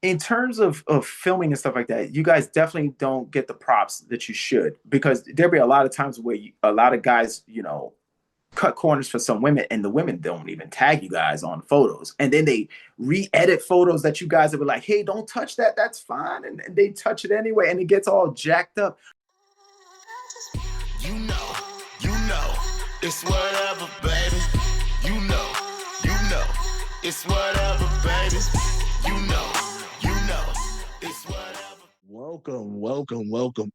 in terms of filming and stuff like that, you guys definitely don't get the props that you should, because there'll be a lot of times where a lot of guys, cut corners for some women, and the women don't even tag you guys on photos, and then they re-edit photos that you guys have been like, hey, don't touch that, that's fine, and they touch it anyway, and it gets all jacked up. You know, it's whatever, baby. You know, it's whatever, baby. You know, it's whatever. Welcome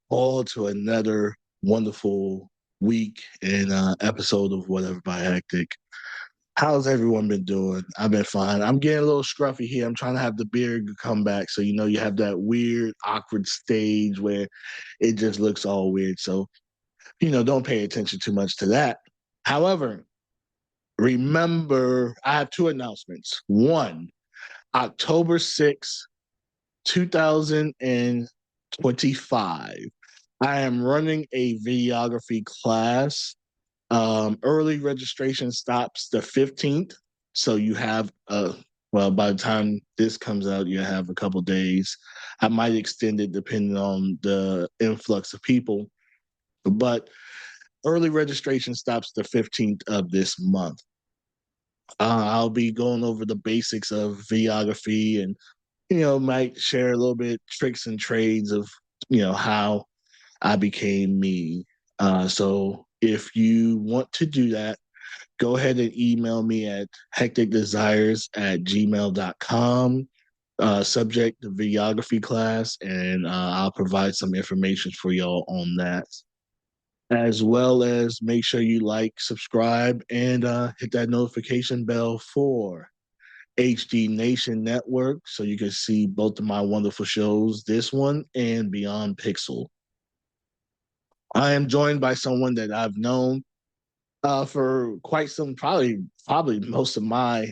all to another wonderful week and episode of Whatever by Hektek. How's everyone been doing? I've been fine. I'm getting a little scruffy here. I'm trying to have the beard come back. So, you have that weird, awkward stage where it just looks all weird. So, don't pay attention too much to that. However, remember, I have two announcements. One, October 6th, 2025, I am running a videography class. Early registration stops the 15th. So you have, by the time this comes out, you have a couple days. I might extend it depending on the influx of people. But early registration stops the 15th of this month. I'll be going over the basics of videography and, might share a little bit tricks and trades of, how I became me. So if you want to do that, go ahead and email me at hektekdesires@gmail.com. Subject the videography class, and I'll provide some information for y'all on that. As well as make sure you like, subscribe, and hit that notification bell for HD Nation Network so you can see both of my wonderful shows, this one and Beyond Pixel. I am joined by someone that I've known for quite some, probably most of my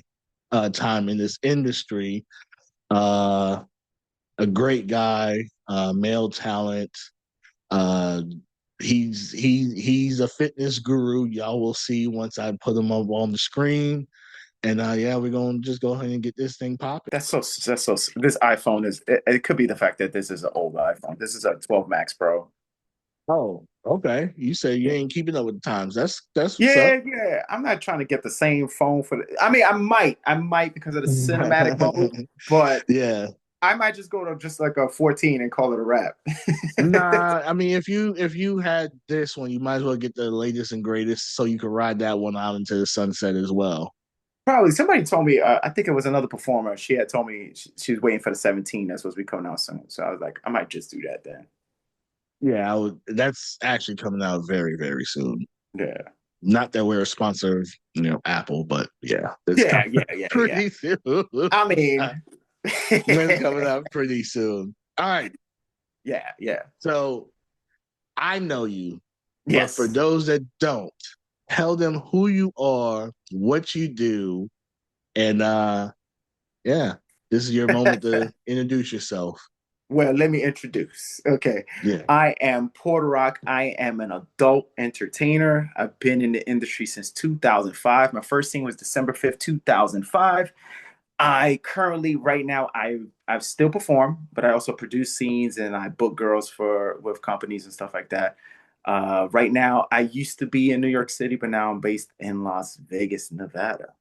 time in this industry. A great guy, male talent. He's a fitness guru. Y'all will see once I put him up on the screen. And we're gonna just go ahead and get this thing popping. That's so. This iPhone it could be the fact that this is an old iPhone. This is a 12 Max Pro. Oh, okay. You say you ain't keeping up with the times. That's what's Yeah, up. yeah. I'm not trying to get the same phone I mean, I might because of the cinematic mode, but Yeah. I might just go to just like a 14 and call it a wrap. Nah, I mean, if you had this one, you might as well get the latest and greatest so you can ride that one out into the sunset as well. Probably somebody told me. I think it was another performer. She had told me she was waiting for the 17 that's supposed to be coming out soon. So I was like, I might just do that then. Yeah, that's actually coming out very, very soon. Yeah. Not that we're a sponsor of, Apple, but yeah. Yeah. Pretty soon. I mean, it's coming out pretty soon. All right. Yeah. So I know you, yes. But for those that don't, tell them who you are, what you do, and this is your moment to introduce yourself. Well, let me introduce. Okay. Yeah. I am PuertoRock. I am an adult entertainer. I've been in the industry since 2005. My first scene was December 5th, 2005. I currently, right now, I still perform, but I also produce scenes and I book girls with companies and stuff like that. Right now, I used to be in New York City, but now I'm based in Las Vegas, Nevada.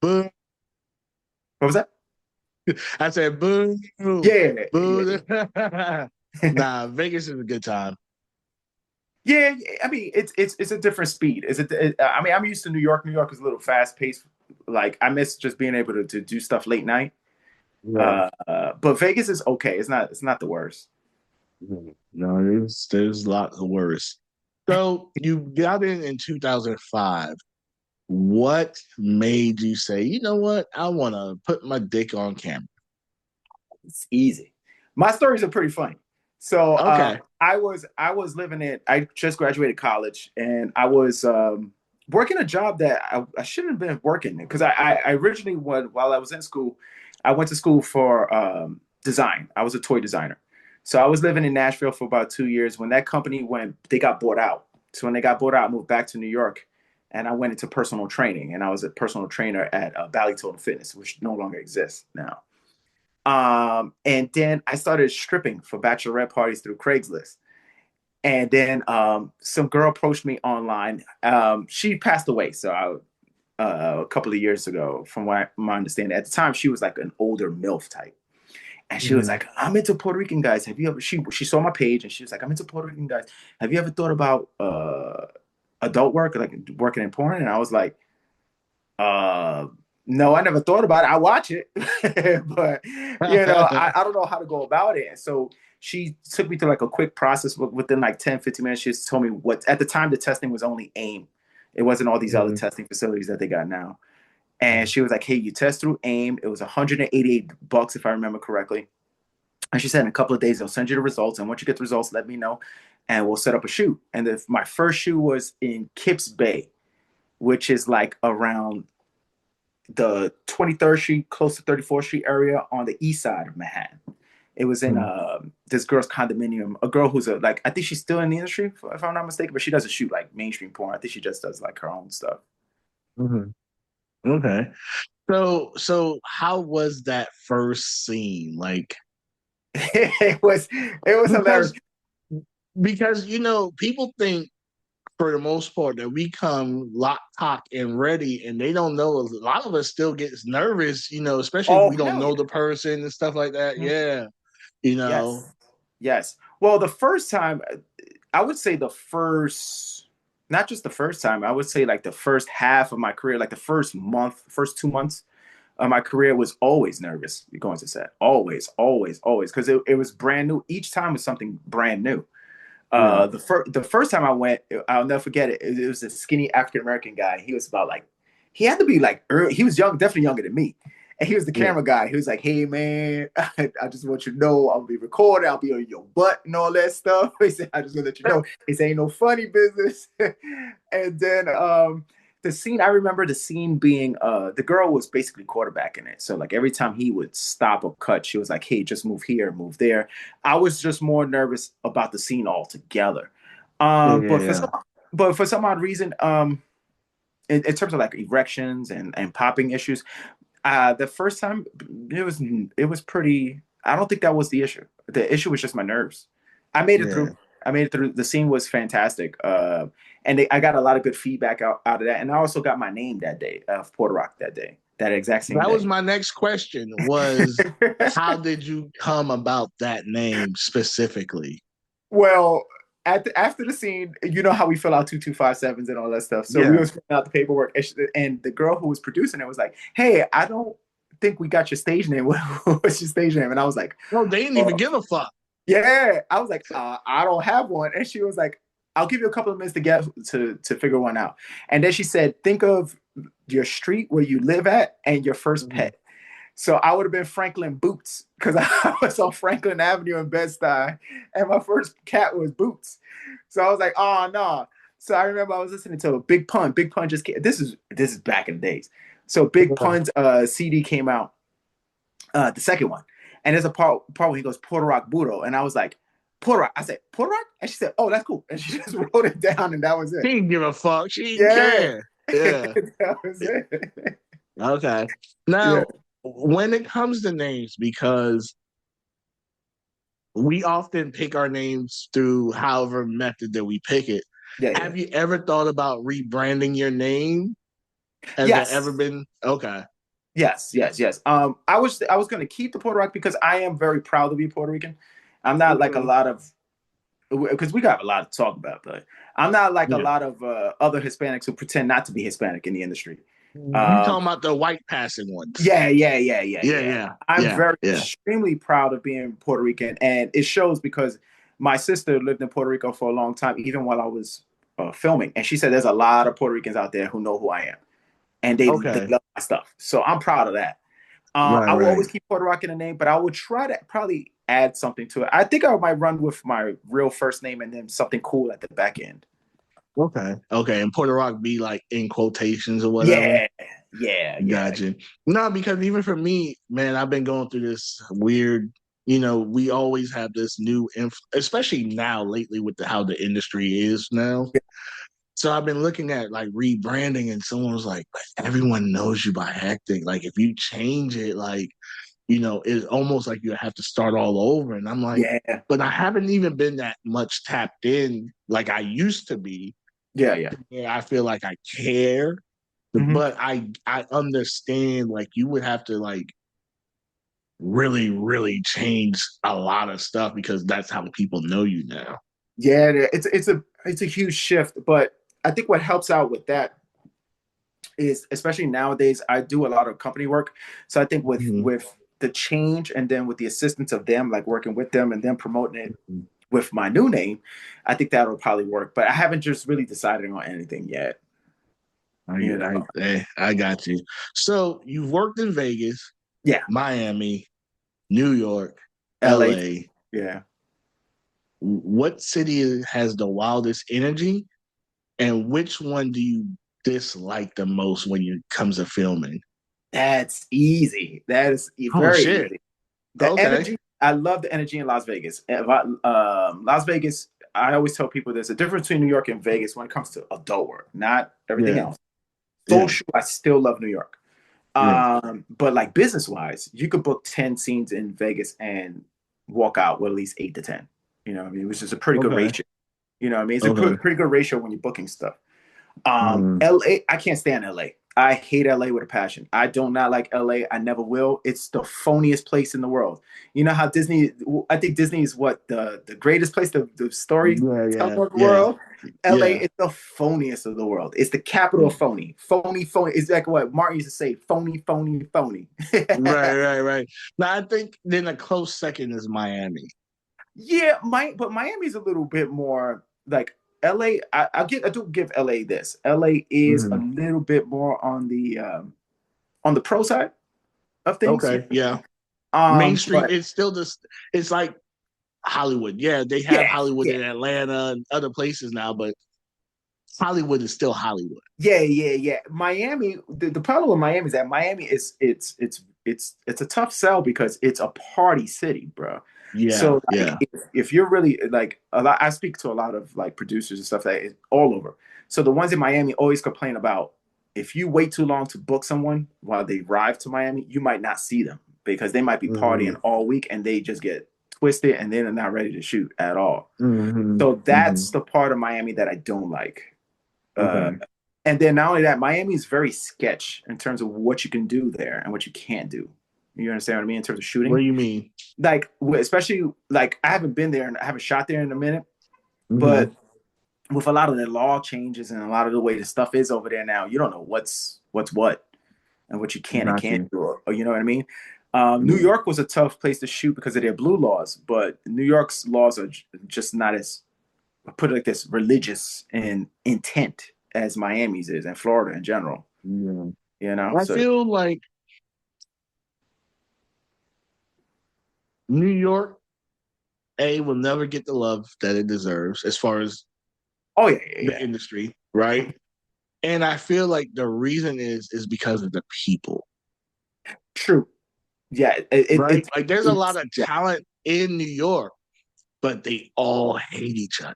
Boom. What was that? I said, boo. Yeah. Boo. Nah, Vegas is a good time. Yeah, I mean, it's a different speed. I mean, I'm used to New York. New York is a little fast paced. Like I miss just being able to do stuff late night. Right. But Vegas is okay. It's not the worst. No, there's lots of worse. So you got in 2005. What made you say, you know what? I want to put my dick on camera. It's easy. My stories are pretty funny. So okay. I was living in. I just graduated college, and I was working a job that I shouldn't have been working because I originally while I was in school, I went to school for design. I was a toy designer. So I was living in Nashville for about 2 years. When that company they got bought out. So when they got bought out, I moved back to New York, and I went into personal training. And I was a personal trainer at Bally Total Fitness, which no longer exists now. And then I started stripping for bachelorette parties through Craigslist. And then some girl approached me online. She passed away, so a couple of years ago, from what my understanding. At the time, she was like an older MILF type. And she was Mhm. like, I'm into Puerto Rican guys. Have you ever, she saw my page and she was like, I'm into Puerto Rican guys. Have you ever thought about adult work, like working in porn? And I was like, uh, no, I never thought about it. I watch it, but I don't know how to go about it. And so she took me through like a quick process within like 10, 15 minutes. She just told me what at the time the testing was only AIM. It wasn't all these other Mhm. testing facilities that they got now. And she was like, hey, you test through AIM. It was $188 if I remember correctly. And she said in a couple of days they'll send you the results. And once you get the results, let me know and we'll set up a shoot. And my first shoot was in Kips Bay, which is like around the 23rd Street, close to 34th Street area on the east side of Manhattan. It was in Mhm. this girl's condominium. A girl who's like I think she's still in the industry, if I'm not mistaken, but she doesn't shoot like mainstream porn. I think she just does like her own stuff. Mhm. Okay. So how was that first scene? Like, It was hilarious. because people think for the most part that we come lock, cock, and ready, and they don't know. A lot of us still gets nervous, especially if Oh we don't hell know yeah. the person and stuff like that. Yeah, you know. Yes. Yes. Well, the first time, I would say the first, not just the first time, I would say like the first half of my career, like the first month, first 2 months of my career was always nervous going to set. Always, always, always. Because it was brand new. Each time was something brand new. Yeah, The first time I went, I'll never forget it. It was a skinny African American guy. He was about like, he had to be like early. He was young, definitely younger than me. And he was the yeah. camera guy. He was like, "Hey man, I just want you to know I'll be recording. I'll be on your butt and all that stuff." He said, "I just want to let you know this ain't no funny business." And then the scene, I remember the scene being the girl was basically quarterbacking it. So like every time he would stop or cut, she was like, "Hey, just move here, move there." I was just more nervous about the scene altogether. Yeah, But for yeah, some odd reason, in terms of like erections and popping issues, the first time it was pretty. I don't think that was the issue. The issue was just my nerves. I made it yeah. through. I made it through. The scene was fantastic, and I got a lot of good feedback out of that. And I also got my name that day of PuertoRock that day, that exact same That was day. my next question. Was how did you come about that name specifically? Well, after the scene, you know how we fill out 2257s and all that stuff. So we Yeah. was filling out the paperwork, and the girl who was producing it was like, "Hey, I don't think we got your stage name. What's your stage name?" And I was like, No, they didn't "Oh, even give a fuck. yeah." I was like, "I don't have one," and she was like, "I'll give you a couple of minutes to get to figure one out." And then she said, "Think of your street where you live at and your first Mhm. pet." So I would have been Franklin Boots because I was on Franklin Avenue in Bed-Stuy, and my first cat was Boots. So I was like, oh no. So I remember I was listening to a Big Pun. Big Pun just came. This is back in the days. So Big Pun's CD came out, the second one, and there's a part where he goes Puerto Rock Budo, and I was like, Puerto Rock. I said Puerto Rock, and she said, oh, that's cool, and she just wrote it down, and that was it. She didn't give a fuck. She didn't Yeah, care. Yeah. that was it. Okay. Yeah, Now, when it comes to names, because we often pick our names through however method that we pick it. yeah, yeah. Have you ever thought about rebranding your name? Has that ever Yes. been okay? Yes, yes, yes. I was going to keep the Puerto Rican because I am very proud to be Puerto Rican. I'm not like a Mhm. lot of because we got a lot to talk about, but I'm not like a Yeah. lot of other Hispanics who pretend not to be Hispanic in the industry. You Um, talking about the white passing ones? yeah, yeah, yeah, yeah, Yeah, yeah. yeah, I'm yeah, very yeah. extremely proud of being Puerto Rican, and it shows because my sister lived in Puerto Rico for a long time, even while I was filming, and she said there's a lot of Puerto Ricans out there who know who I am, and they Okay. love my stuff. So I'm proud of that. Right, I will right. always keep Puerto Rock in the name, but I will try to probably add something to it. I think I might run with my real first name and then something cool at the back end. Okay. Okay. And Puerto Rock be like in quotations or whatever. Yeah, yeah, yeah, Gotcha. No, because even for me, man, I've been going through this weird, we always have this new, especially now lately with how the industry is now. So I've been looking at like rebranding, and someone was like, "But everyone knows you by Hektek. Like, if you change it, like, it's almost like you have to start all over. And I'm like, Yeah, but I haven't even been that much tapped in like I used to be. yeah, yeah. Yeah, I feel like I care, Hmm. but I understand like you would have to like really, really change a lot of stuff because that's how people know you now. Yeah, it's a huge shift, but I think what helps out with that is, especially nowadays, I do a lot of company work. So I think Mhm. with the change and then with the assistance of them, like working with them and then promoting it with my new name, I think that'll probably work. But I haven't just really decided on anything yet. You know, I got you. So you've worked in Vegas, yeah, Miami, New York, LA, LA. yeah. What city has the wildest energy, and which one do you dislike the most when it comes to filming? That's easy. That is Oh very shit. easy. The Okay. energy, I love the energy in Las Vegas. Las Vegas, I always tell people there's a difference between New York and Vegas when it comes to adult work, not everything Yeah. else. Yeah. Social, I still love New York. Yeah. But like business wise, you could book 10 scenes in Vegas and walk out with at least 8 to 10. You know what I mean? Which is a pretty good Okay. ratio. You know what I mean? It's a Okay. pretty good ratio when you're booking stuff. Mm. LA, I can't stand LA. I hate LA with a passion. I do not like LA. I never will. It's the phoniest place in the world. You know how Disney, I think Disney is what the greatest place, the storytelling Yeah. Yeah. of the Yeah. world. LA Yeah. is the phoniest of the world. It's the capital of phony. Phony, phony. It's like what Martin used to say, phony, phony, phony. Right. Right. Right. Now I think then a close second is Miami. Yeah, but Miami's a little bit more like LA. I do give LA this. LA is a Mhm. little bit more on the pro side of things. Okay. Yeah. Mainstream. But It's still this. It's like Hollywood. Yeah, they have yeah, Hollywood yeah, in Atlanta and other places now, but Hollywood is still Hollywood. yeah. Miami. The problem with Miami is that Miami is it's a tough sell because it's a party city, bro. Yeah, So like yeah. if you're really like a lot, I speak to a lot of like producers and stuff that is all over. So the ones in Miami always complain about if you wait too long to book someone while they arrive to Miami, you might not see them because they might be Hmm. partying all week and they just get twisted and then they're not ready to shoot at all. Hmm. So Hmm. that's the part of Miami that I don't like. Uh, Okay. and then not only that, Miami is very sketch in terms of what you can do there and what you can't do. You understand what I mean in terms of What shooting? do you mean? Like especially like I haven't been there and I haven't shot there in a minute, Hmm. but with a lot of the law changes and a lot of the way the stuff is over there now, you don't know what's what and what you can and Got can't you. do, or you know what I mean. New Yeah. York was a tough place to shoot because of their blue laws, but New York's laws are just not as, put it like this, religious in intent as Miami's is and Florida in general. Yeah. You know, I so feel like New York, A, will never get the love that it deserves as far as oh yeah, the yeah, industry, right? And I feel like the reason is because of the people, true. Yeah, right? Like there's a lot it's of yeah. talent in New York, but they all hate each other.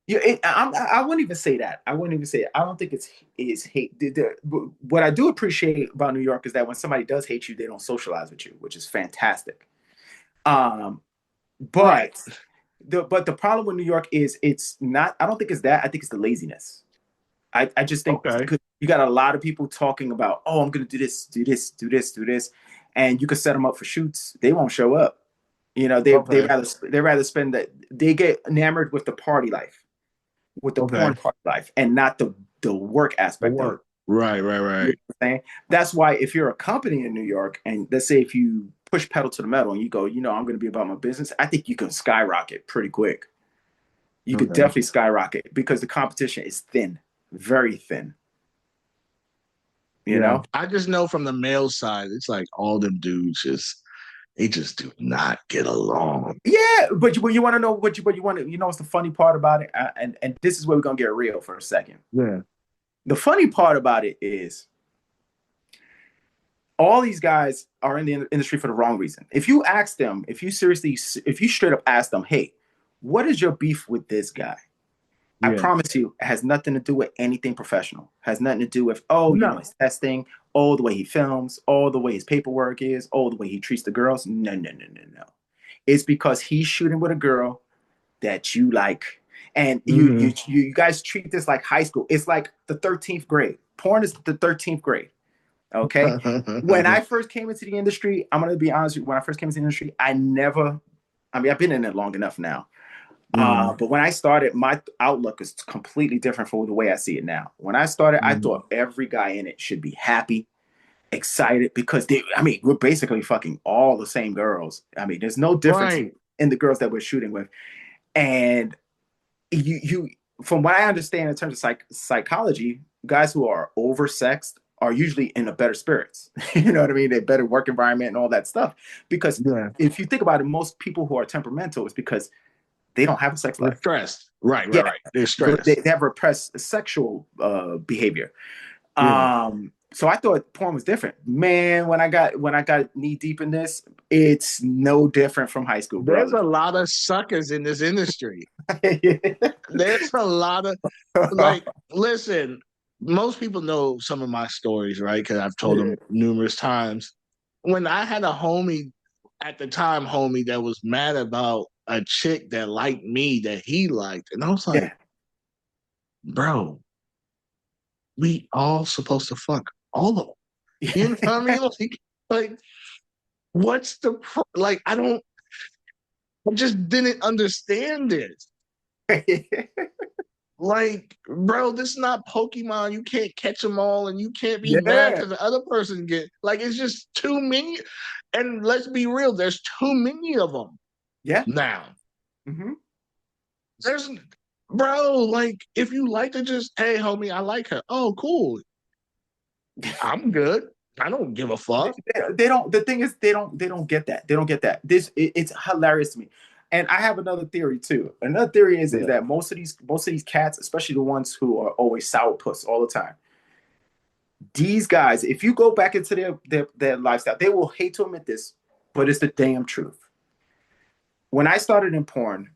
Yeah, I wouldn't even say that. I wouldn't even say it. I don't think it's hate. What I do appreciate about New York is that when somebody does hate you, they don't socialize with you, which is fantastic. Um, Right. but the problem with New York is it's not. I don't think it's that. I think it's the laziness. I just think Okay. you got a lot of people talking about, oh, I'm gonna do this, do this, do this, do this, and you could set them up for shoots. They won't show up. You know, Okay. they rather spend that. They get enamored with the party life, with the Okay. porn party life, and not the work The aspect of it. work. Right. Right. You know Right. what I'm saying? That's why if you're a company in New York, and let's say if you push pedal to the metal and you go, I'm going to be about my business, I think you can skyrocket pretty quick. You could Okay. definitely skyrocket because the competition is thin, very thin. You Yeah. know? I just know from the male side, it's like all them dudes just they just do not get along. Yeah, but you want to know what you want to, what's the funny part about it? And this is where we're gonna get real for a second. Yeah. The funny part about it is all these guys are in the industry for the wrong reason. If you ask them, if you straight up ask them, hey, what is your beef with this guy? I Yeah. promise you, it has nothing to do with anything professional. Has nothing to do with, oh, you know, No. his testing, oh, the way he films, oh, the way his paperwork is, oh, the way he treats the girls. No, no, no, no, no. It's because he's shooting with a girl that you like. And Mm-hmm. you guys treat this like high school. It's like the 13th grade. Porn is the 13th grade. Okay. When I first came into the industry, I'm gonna be honest with you, when I first came into the industry, I mean, I've been in it long enough now. Mm-hmm. But when I started, my outlook is completely different from the way I see it now. When I started, I Mm-hmm. thought every guy in it should be happy, excited, because I mean, we're basically fucking all the same girls. I mean, there's no difference Right. in the girls that we're shooting with. And you from what I understand in terms of psychology, guys who are oversexed are usually in a better spirits. You know what I mean? A better work environment and all that stuff. Because Yeah. if you think about it, most people who are temperamental is because they don't have a sex They're life. stressed. Right, right, Yeah, right. They're stressed. they have repressed sexual behavior. Yeah. So I thought porn was different. Man, when I got knee deep in this, it's no different from high school, There's brother. a lot of suckers in this industry. There's a lot of listen, most people know some of my stories, right? Because I've told Yeah, them numerous times. When I had a homie at the time, homie that was mad about a chick that liked me that he liked, and I was like, yeah, bro, we all supposed to fuck all of them. You know what I mean? Like what's like? I just didn't understand it. Like, bro, this is not Pokemon. You can't catch them all, and you can't be mad yeah, because the other person get like it's just too many. And let's be real, there's too many of them yeah. now. Hmm. There's, bro, like if you like to just, hey, homie, I like her. Oh, cool. I'm good. I don't give a fuck. They don't. The thing is, they don't get that. They don't get that. It's hilarious to me. And I have another theory too. Another theory is Yeah. that most of these cats, especially the ones who are always sourpuss all the time, these guys, if you go back into their lifestyle, they will hate to admit this, but it's the damn truth. When I started in porn,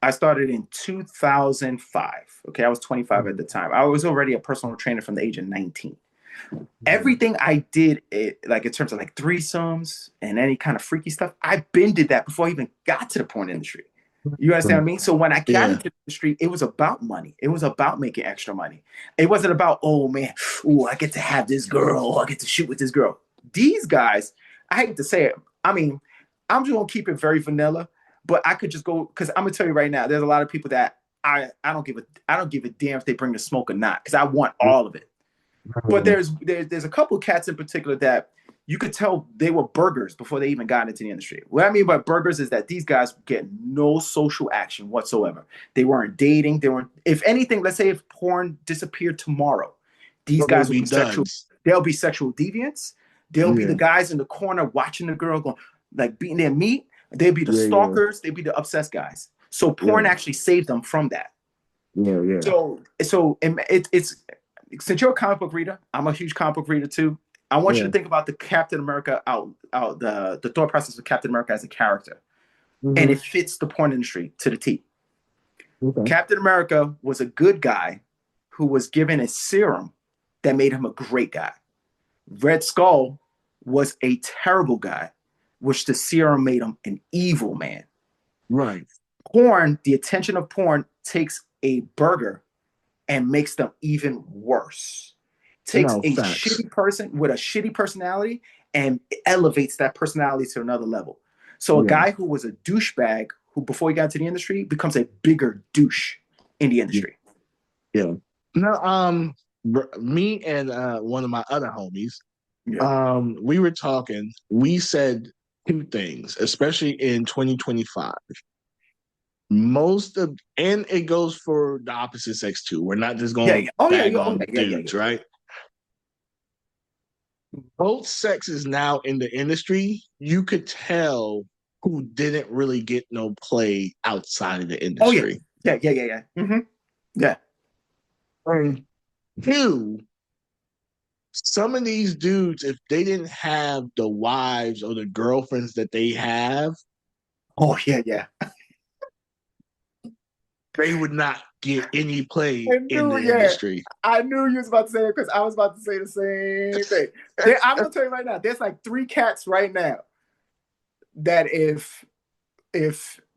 I started in 2005. Okay, I was 25 at Mhm. the time. I was already a personal trainer from the age of 19. Mhm. Everything I did, like in terms of like threesomes and any kind of freaky stuff, I been did that before I even got to the porn industry. You understand what I mean? So when I got Yeah. into the industry, it was about money. It was about making extra money. It wasn't about, oh man, oh, I get to have this girl, oh, I get to shoot with this girl. These guys, I hate to say it. I mean, I'm just gonna keep it very vanilla, but I could just go because I'm gonna tell you right now, there's a lot of people that I don't give a damn if they bring the smoke or not, because I want all of it. But there's a couple of cats in particular that you could tell they were burgers before they even got into the industry. What I mean by burgers is that these guys get no social action whatsoever. They weren't dating. They weren't. If anything, let's say if porn disappeared tomorrow, these So they'd guys will be be sexual. duds. They'll be sexual deviants. They'll be the Yeah. guys in the corner watching the girl going like beating their meat. They'd be the Yeah. Yeah. stalkers. They'd be the obsessed guys. So porn Yeah. actually saved them from that. Yeah. Yeah. It's since you're a comic book reader, I'm a huge comic book reader too. I want you Yeah. to think about the Captain America out the thought process of Captain America as a character, and it Mm-hmm. fits the porn industry to the T. Okay. Captain America was a good guy who was given a serum that made him a great guy. Red Skull was a terrible guy, which the serum made him an evil man. Right. Porn, the attention of porn takes a burger and makes them even worse. Takes No a facts. shitty person with a shitty personality and elevates that personality to another level. So a Yeah. guy who was a douchebag who before he got into the industry becomes a bigger douche in the Yeah. industry. Yeah. No, me and one of my other homies, Yeah. we were talking. We said two things, especially in 2025. Most of, and it goes for the opposite sex too. We're not just Yeah, going yeah. to Oh yeah, bag yeah, oh on yeah, yeah, dudes, yeah, right? Both sexes now in the industry, you could tell who didn't really get no play outside of the oh yeah, industry. yeah, yeah, yeah, yeah. Mm-hmm. Yeah. And two, some of these dudes, if they didn't have the wives or the girlfriends that they have, Oh yeah, yeah. they would not get any play I in knew, the yeah. industry. I knew you was about to say it because I was about to say the same thing. I'm gonna tell you right now, there's like 3 cats right now that if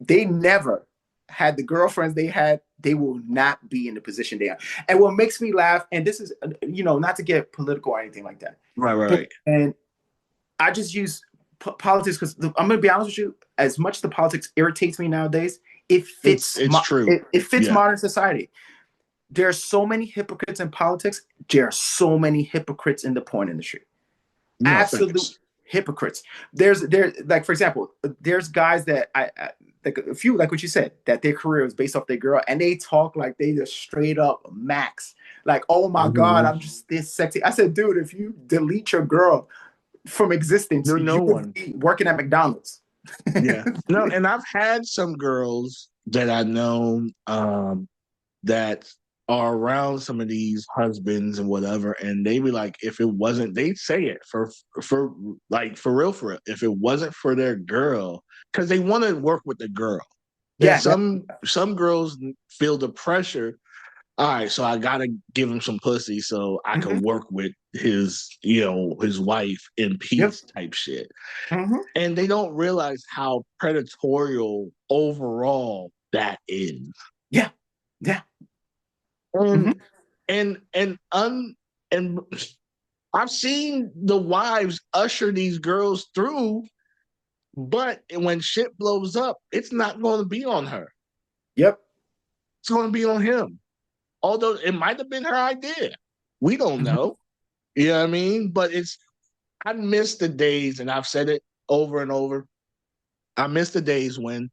they never had the girlfriends they had, they will not be in the position they are. And what makes me laugh, and this is not to get political or anything like that, Right, right, but right. and I just use politics because I'm gonna be honest with you. As much the politics irritates me nowadays, it fits It's true. it fits Yeah. modern society. There are so many hypocrites in politics. There are so many hypocrites in the porn industry. No, Absolute thanks. hypocrites. There like for example, there's guys that I like a few like what you said that their career is based off their girl and they talk like they just straight up max. Like, oh my God, Mhm. I'm just this sexy. I said, dude, if you delete your girl from existence, You're no you would one. be working at McDonald's. Yeah. No, and I've had some girls that I know that are around some of these husbands and whatever, and they be like, if it wasn't, they'd say it for like for real, if it wasn't for their girl, because they want to work with the girl. That Yeah, some girls feel the pressure. All right, so I gotta give him some pussy so I mm-hmm, can work with his wife in yep, peace type shit. mm-hmm, And they don't realize how predatorial overall that is. yeah, yeah, mm-hmm, And and I've seen the wives usher these girls through, but when shit blows up, it's not going to be on her. yep, It's going to be on him. Although it might have been her idea. We don't mm-hmm, know. You know what I mean? But I miss the days, and I've said it over and over. I miss the days when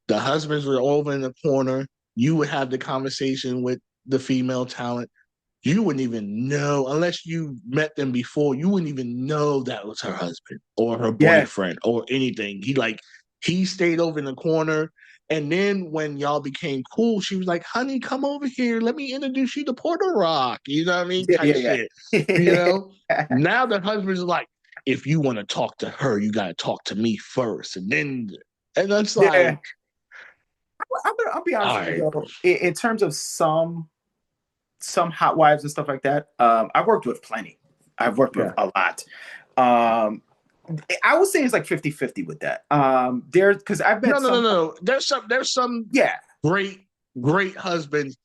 the husbands were over in the corner. You would have the conversation with the female talent. You wouldn't even know unless you met them before. You wouldn't even know that was her husband or her yeah, boyfriend or anything. He stayed over in the corner. And then when y'all became cool, she was like, honey, come over here. Let me introduce you to PuertoRock. You know what I mean? yeah, Type yeah, shit. You yeah. know? Now the husband's like, if you want to talk to her, you got to talk to me first. And that's Yeah, like, I'll be honest all with you right. though. In terms of some hot wives and stuff like that, I've worked with plenty. I've worked with Yeah. a lot. Um, I would say it's like 50-50 with that. There because I've No, met no, no, some. no. There's some Yeah, great, great husbands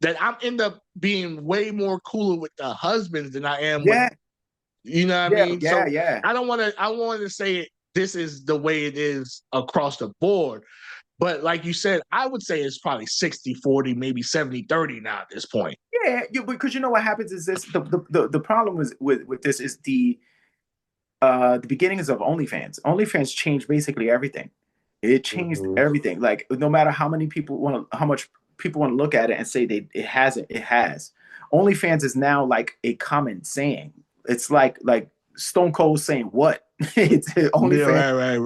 that I'm end up being way more cooler with the husbands than I am with, yeah, you know what I yeah, mean? yeah, So yeah, I want to say this is the way it is across the board. But like you said, I would say it's probably 60-40, maybe 70-30 now at this point. yeah. Because you know what happens is this: the problem with this is the beginnings of OnlyFans. OnlyFans changed basically everything. It changed Mhm. everything. Like no matter how much people want to look at it and say it hasn't, it has. OnlyFans is now like a common saying. It's like Stone Cold saying what? It's Yeah, OnlyFans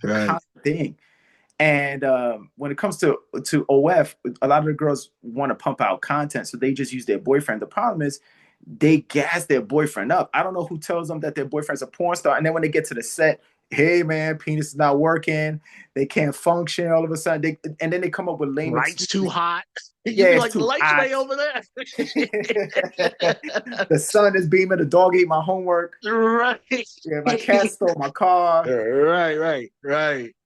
a right. common thing. And when it comes to OF, a lot of the girls want to pump out content, so they just use their boyfriend. The problem is they gas their boyfriend up. I don't know who tells them that their boyfriend's a porn star, and then when they get to the set, hey man, penis is not working, they can't function. All of a sudden, and then they come up with lame Lights too excuses. hot. Yeah, You be it's like, the too lights hot. way over there. The sun is beaming. The dog ate my homework. Right. Yeah, my cat stole my car. So,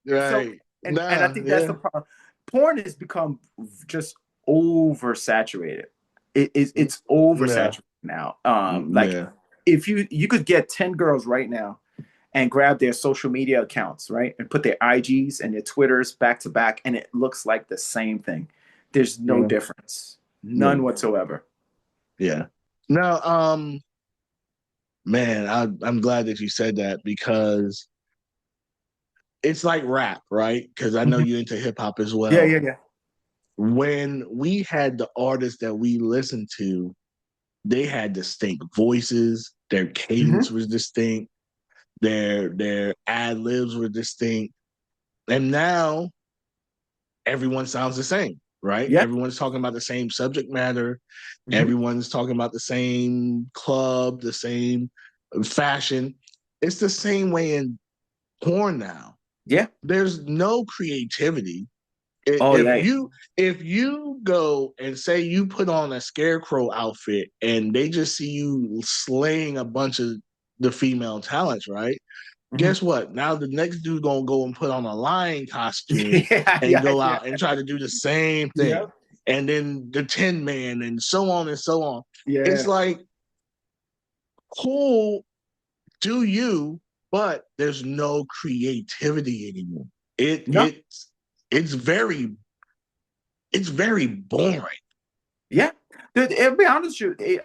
Right. and I Nah, think that's yeah. the problem. Porn has become just oversaturated. It's Yeah. oversaturated now. Like Yeah. if you could get 10 girls right now and grab their social media accounts, right? And put their IGs and their Twitters back to back, and it looks like the same thing. There's no Yeah. difference. Yeah. None whatsoever. Yeah. No, man, I'm glad that you said that because it's like rap, right? Because I know Mhm. you're into hip hop as Yeah, well. yeah, yeah. When we had the artists that we listened to, they had distinct voices, their cadence Hmm. was distinct, their ad libs were distinct. And now everyone sounds the same, right? Yeah. Everyone's talking about the same subject matter. Hmm. Everyone's talking about the same club, the same fashion. It's the same way in porn now. Yeah. There's no creativity. Oh If yeah. you go and say you put on a scarecrow outfit and they just see you slaying a bunch of the female talents, right? Mhm. Guess what? Now the next dude gonna go and put on a lion costume Yeah, and yeah, go yeah, out and try to do the same yeah, thing. And then the Tin Man and so on and so on. It's yeah. like, cool, do you, but there's no creativity anymore. It No, it's it's very it's very boring. yeah. Dude, I'll be honest with you.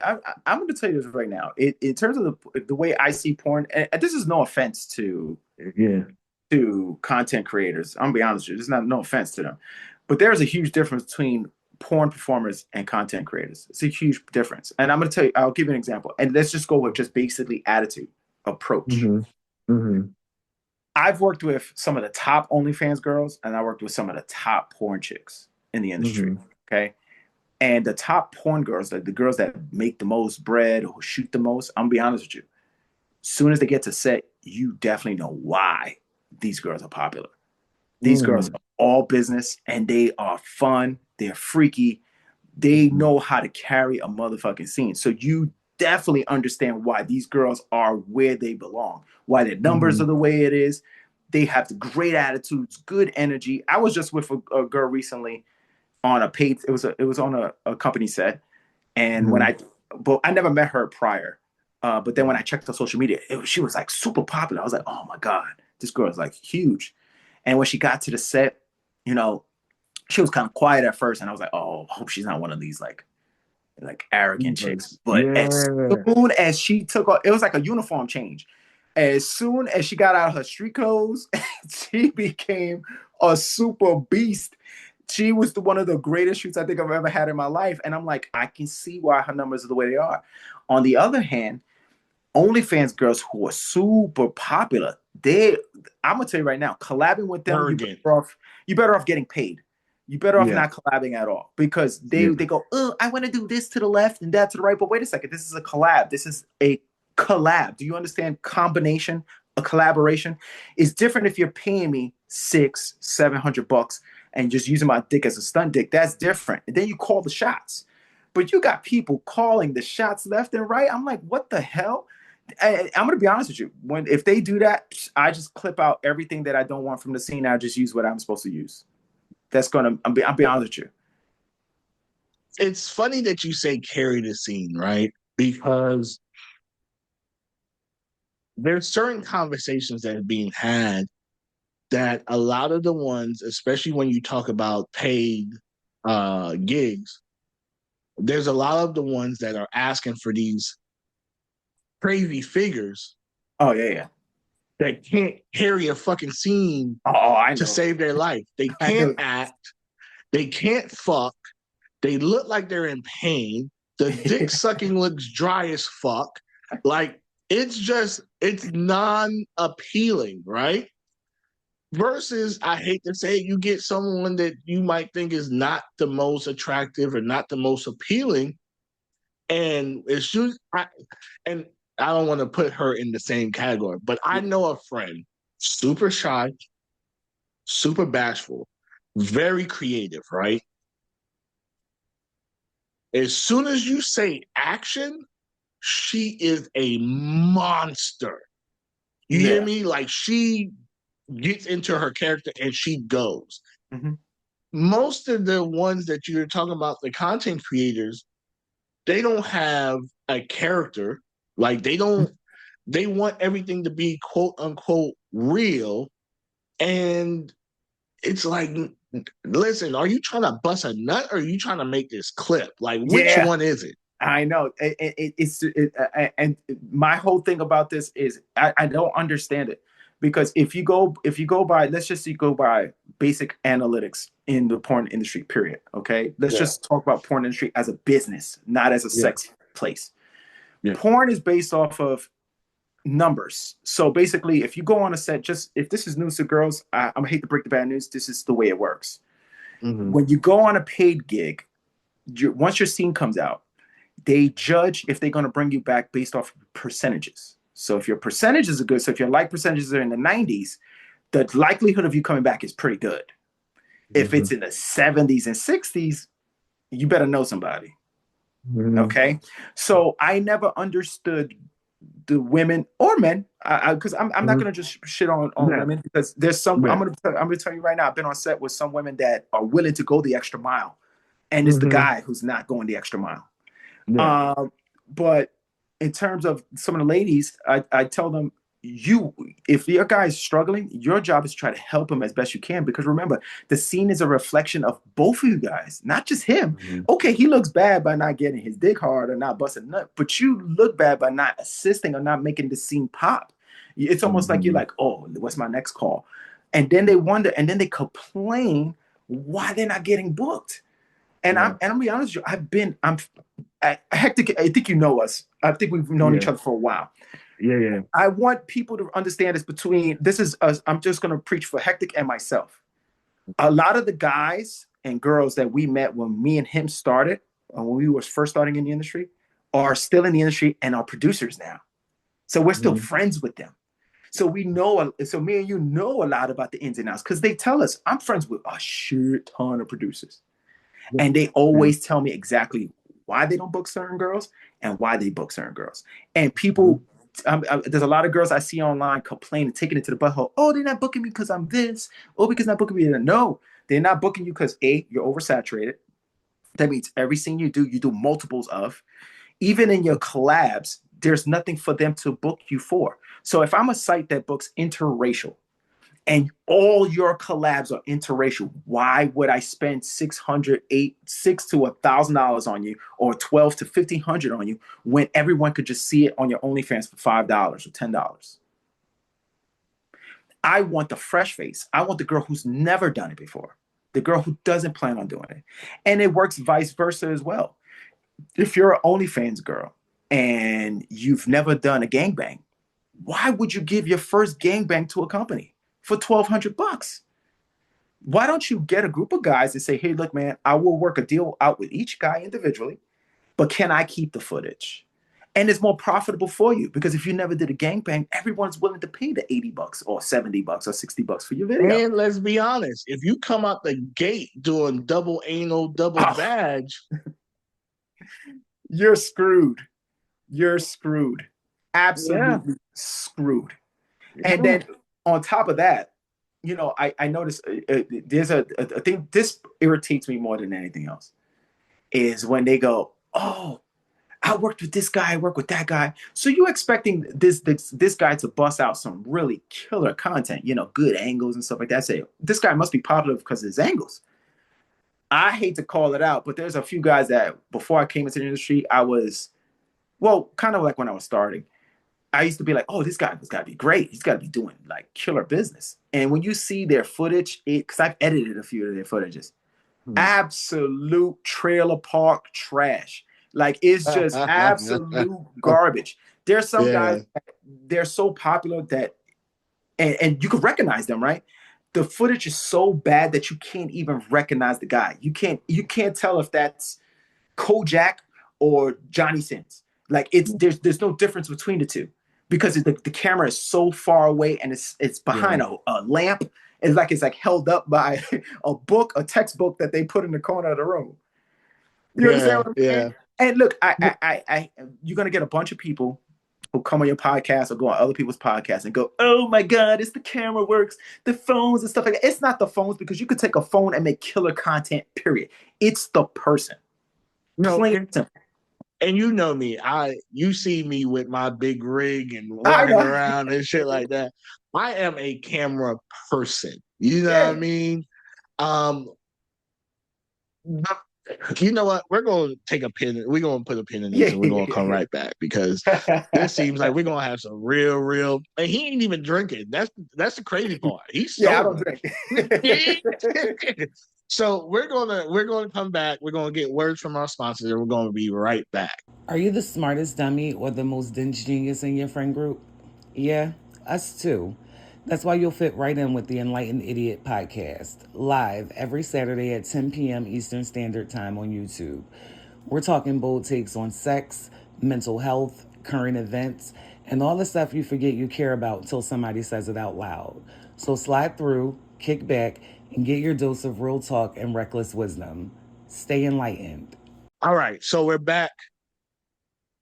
I'm going to tell you this right now. In terms of the way I see porn, and this is no offense Yeah. to content creators. I'm gonna be honest with you. There's not no offense to them, but there's a huge difference between porn performers and content creators. It's a huge difference. And I'm gonna tell you. I'll give you an example. And let's just go with just basically attitude, approach. Mm-hmm. Mm-hmm. I've worked with some of the top OnlyFans girls, and I worked with some of the top porn chicks in the industry. Mm-hmm. Okay. And the top porn girls, like the girls that make the most bread or shoot the most, I'm gonna be honest with you. As soon as they get to set, you definitely know why these girls are popular. These girls Mm-hmm. are all business and they are fun. They're freaky. They know how to carry a motherfucking scene. So you definitely understand why these girls are where they belong, why their numbers Mm-hmm. are the way it is. They have the great attitudes, good energy. I was just with a girl recently on a paid. It was on a company set, and when Mm-hmm. I, but I never met her prior. But then when I checked her social media, she was like super popular. I was like, oh my god, this girl is like huge. And when she got to the set, you know, she was kind of quiet at first, and I was like, oh, I hope she's not one of these like arrogant chicks. But as Yeah. soon as she took off, it was like a uniform change. As soon as she got out of her street clothes, she became a super beast. She was one of the greatest shoots I think I've ever had in my life. And I'm like, I can see why her numbers are the way they are. On the other hand, OnlyFans girls who are super popular, I'm gonna tell you right now, collabing with them, Arrogant. you better off getting paid. You better off Yeah. not collabing at all because they Yeah. they go, oh, I want to do this to the left and that to the right. But wait a second, this is a collab. This is a collab. Do you understand combination? A collaboration is different if you're paying me 600-700 bucks and just using my dick as a stunt dick. That's different. And then you call the shots. But you got people calling the shots left and right. I'm like, what the hell? I'm gonna be honest with you. If they do that, I just clip out everything that I don't want from the scene. I just use what I'm supposed to use. That's gonna. I'll be honest with you. It's funny that you say carry the scene, right? Because there's certain conversations that are being had that a lot of the ones, especially when you talk about paid gigs, there's a lot of the ones that are asking for these crazy figures Oh yeah, yeah. that can't carry a fucking scene Oh, I to know. save their life. They I can't know. act, they can't fuck, they look like they're in pain. The dick sucking looks dry as fuck. Like it's non appealing, right? Versus, I hate to say it, you get someone that you might think is not the most attractive or not the most appealing, and it's just, and I don't want to put her in the same category, but I know a friend, super shy, super bashful, very creative, right? As soon as you say action, she is a monster. You hear Yeah. me? Like she gets into her character and she goes. Mm-hmm. Most of the ones that you're talking about, the content creators, they don't have a character. Like they want everything to be quote unquote real. And it's like, listen, are you trying to bust a nut or are you trying to make this clip? Like, which Yeah. one is it? I know. And my whole thing about this is I don't understand it because if you go by, let's just say go by basic analytics in the porn industry, period. Okay, let's Yeah, just talk about porn industry as a business, not as a yeah, sex place. yeah. Porn is based off of numbers. So basically, if you go on a set, just if this is news to girls, I'm gonna hate to break the bad news. This is the way it works. Mm-hmm. When you go on a paid gig, once your scene comes out, they judge if they're going to bring you back based off percentages. So if your percentages are good, so if your like percentages are in the 90s, the likelihood of you coming back is pretty good. If it's in the 70s and 60s, you better know somebody. Mm-hmm. Okay. So I never understood the women or men, because I'm not Mm-hmm. gonna just shit on Yeah. women, because there's some, Yeah. I'm gonna tell you right now, I've been on set with some women that are willing to go the extra mile, and it's the Mm-hmm. guy who's not going the extra mile. Yeah. Um, but in terms of some of the ladies, I tell them, you, if your guy is struggling, your job is to try to help him as best you can. Because remember, the scene is a reflection of both of you guys, not just him. Mm-hmm. Okay, he looks bad by not getting his dick hard or not busting nut, but you look bad by not assisting or not making the scene pop. It's almost like you're Mm-hmm. like, oh, what's my next call? And then they wonder, and then they complain why they're not getting booked. Yeah. And I'm be honest with you, Hektek, I think you know us. I think we've known Yeah. each other for a while. Yeah. Yeah. I want people to understand this between, this is us. I'm just going to preach for Hektek and myself. A lot of the guys and girls that we met when me and him started, when we were first starting in the industry, are still in the industry and are producers now. So we're still Mm-hmm. friends with them. So we know, so me and you know a lot about the ins and outs, because they tell us, I'm friends with a shit ton of producers. And they Yeah. always tell me exactly why they don't book certain girls and why they book certain girls. And Mm-hmm. people, there's a lot of girls I see online complaining, taking it to the butthole. Oh, they're not booking me because I'm this. Oh, because they're not booking me. No, they're not booking you because A, you're oversaturated. That means every scene you do multiples of. Even in your collabs, there's nothing for them to book you for. So if I'm a site that books interracial, and all your collabs are interracial, why would I spend $600 to $1,000 on you, or 12 to 1,500 on you, when everyone could just see it on your OnlyFans for $5 or $10? I want the fresh face. I want the girl who's never done it before, the girl who doesn't plan on doing it. And it works vice versa as well. If you're an OnlyFans girl and you've never done a gangbang, why would you give your first gangbang to a company for $1,200? Why don't you get a group of guys and say, hey, look, man, I will work a deal out with each guy individually, but can I keep the footage? And it's more profitable for you, because if you never did a gangbang, everyone's willing to pay the $80 or $70 or $60 for your video. And let's be honest, if you come out the gate doing double anal, double Oh, badge, you're screwed. You're screwed. yeah. Absolutely screwed. And Yeah. then on top of that, I noticed there's a thing, this irritates me more than anything else, is when they go, oh, I worked with this guy, I work with that guy. So you expecting this guy to bust out some really killer content, good angles and stuff like that. Say, this guy must be popular because of his angles. I hate to call it out, but there's a few guys that before I came into the industry, I was, well, kind of like when I was starting, I used to be like, oh, this guy has got to be great. He's got to be doing like killer business. And when you see their footage, because I've edited a few of their footages, absolute trailer park trash. Like, it's just absolute garbage. There's some Yeah. guys, they're so popular that, and you can recognize them, right? The footage is so bad that you can't even recognize the guy. You can't tell if that's Kojak or Johnny Sins. Like, there's no difference between the two, because the camera is so far away, and it's Yeah. behind a lamp. It's like held up by a textbook that they put in the corner of the room. You understand Yeah. what I'm saying? Yeah. And look, you're gonna get a bunch of people who come on your podcast or go on other people's podcasts and go, "Oh my God, it's the camera works, the phones and stuff like that." It's not the phones, because you could take a phone and make killer content. Period. It's the person. No, Plain and simple. and you know me, you see me with my big rig and I walking know. around and shit like that. I am a camera person. You know what I Yeah. mean? Um, you know what? We're gonna take a pin. We're gonna put a pin in this, Yeah. and we're gonna come right back, because this seems like we're gonna have some real. And he ain't even drinking. That's the crazy part. He's Yeah, I don't sober. drink. So we're gonna come back. We're gonna get words from our sponsors, and we're gonna be right back. Are you the smartest dummy or the most dense genius in your friend group? Yeah, us too. That's why you'll fit right in with the Enlightened Idiot podcast, live every Saturday at 10 p.m. Eastern Standard Time on YouTube. We're talking bold takes on sex, mental health, current events, and all the stuff you forget you care about until somebody says it out loud. So slide through, kick back, and get your dose of real talk and reckless wisdom. Stay enlightened. All right, so we're back.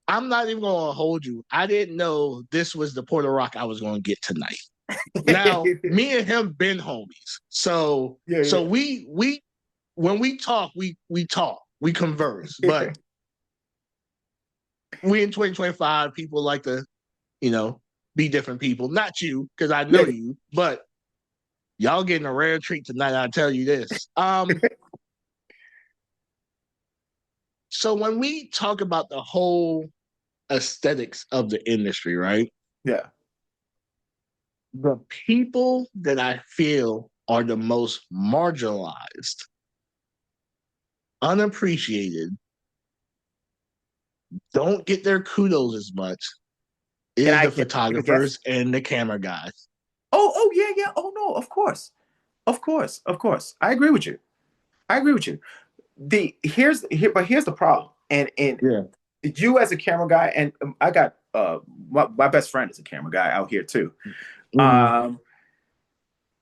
I'm not even going to hold you. I didn't know this was the Puerto Rock I was going to get tonight. Now, me and him been homies. So Yeah, yeah. we when we talk, we talk, we converse. But we in 2025, people like to, be different people. Not you, because I know you, but y'all getting a rare treat tonight, I'll tell you this. So when we talk about the whole aesthetics of the industry, right? Yeah. The people that I feel are the most marginalized, unappreciated, don't get their kudos as much is the Take a guess? photographers and the camera guys. Oh, yeah, yeah. Oh no, of course. Of course, of course. I agree with you. I agree with you. But here's the problem. And Yeah. you as a camera guy, and I got my best friend is a camera guy out here too. Mm-hmm.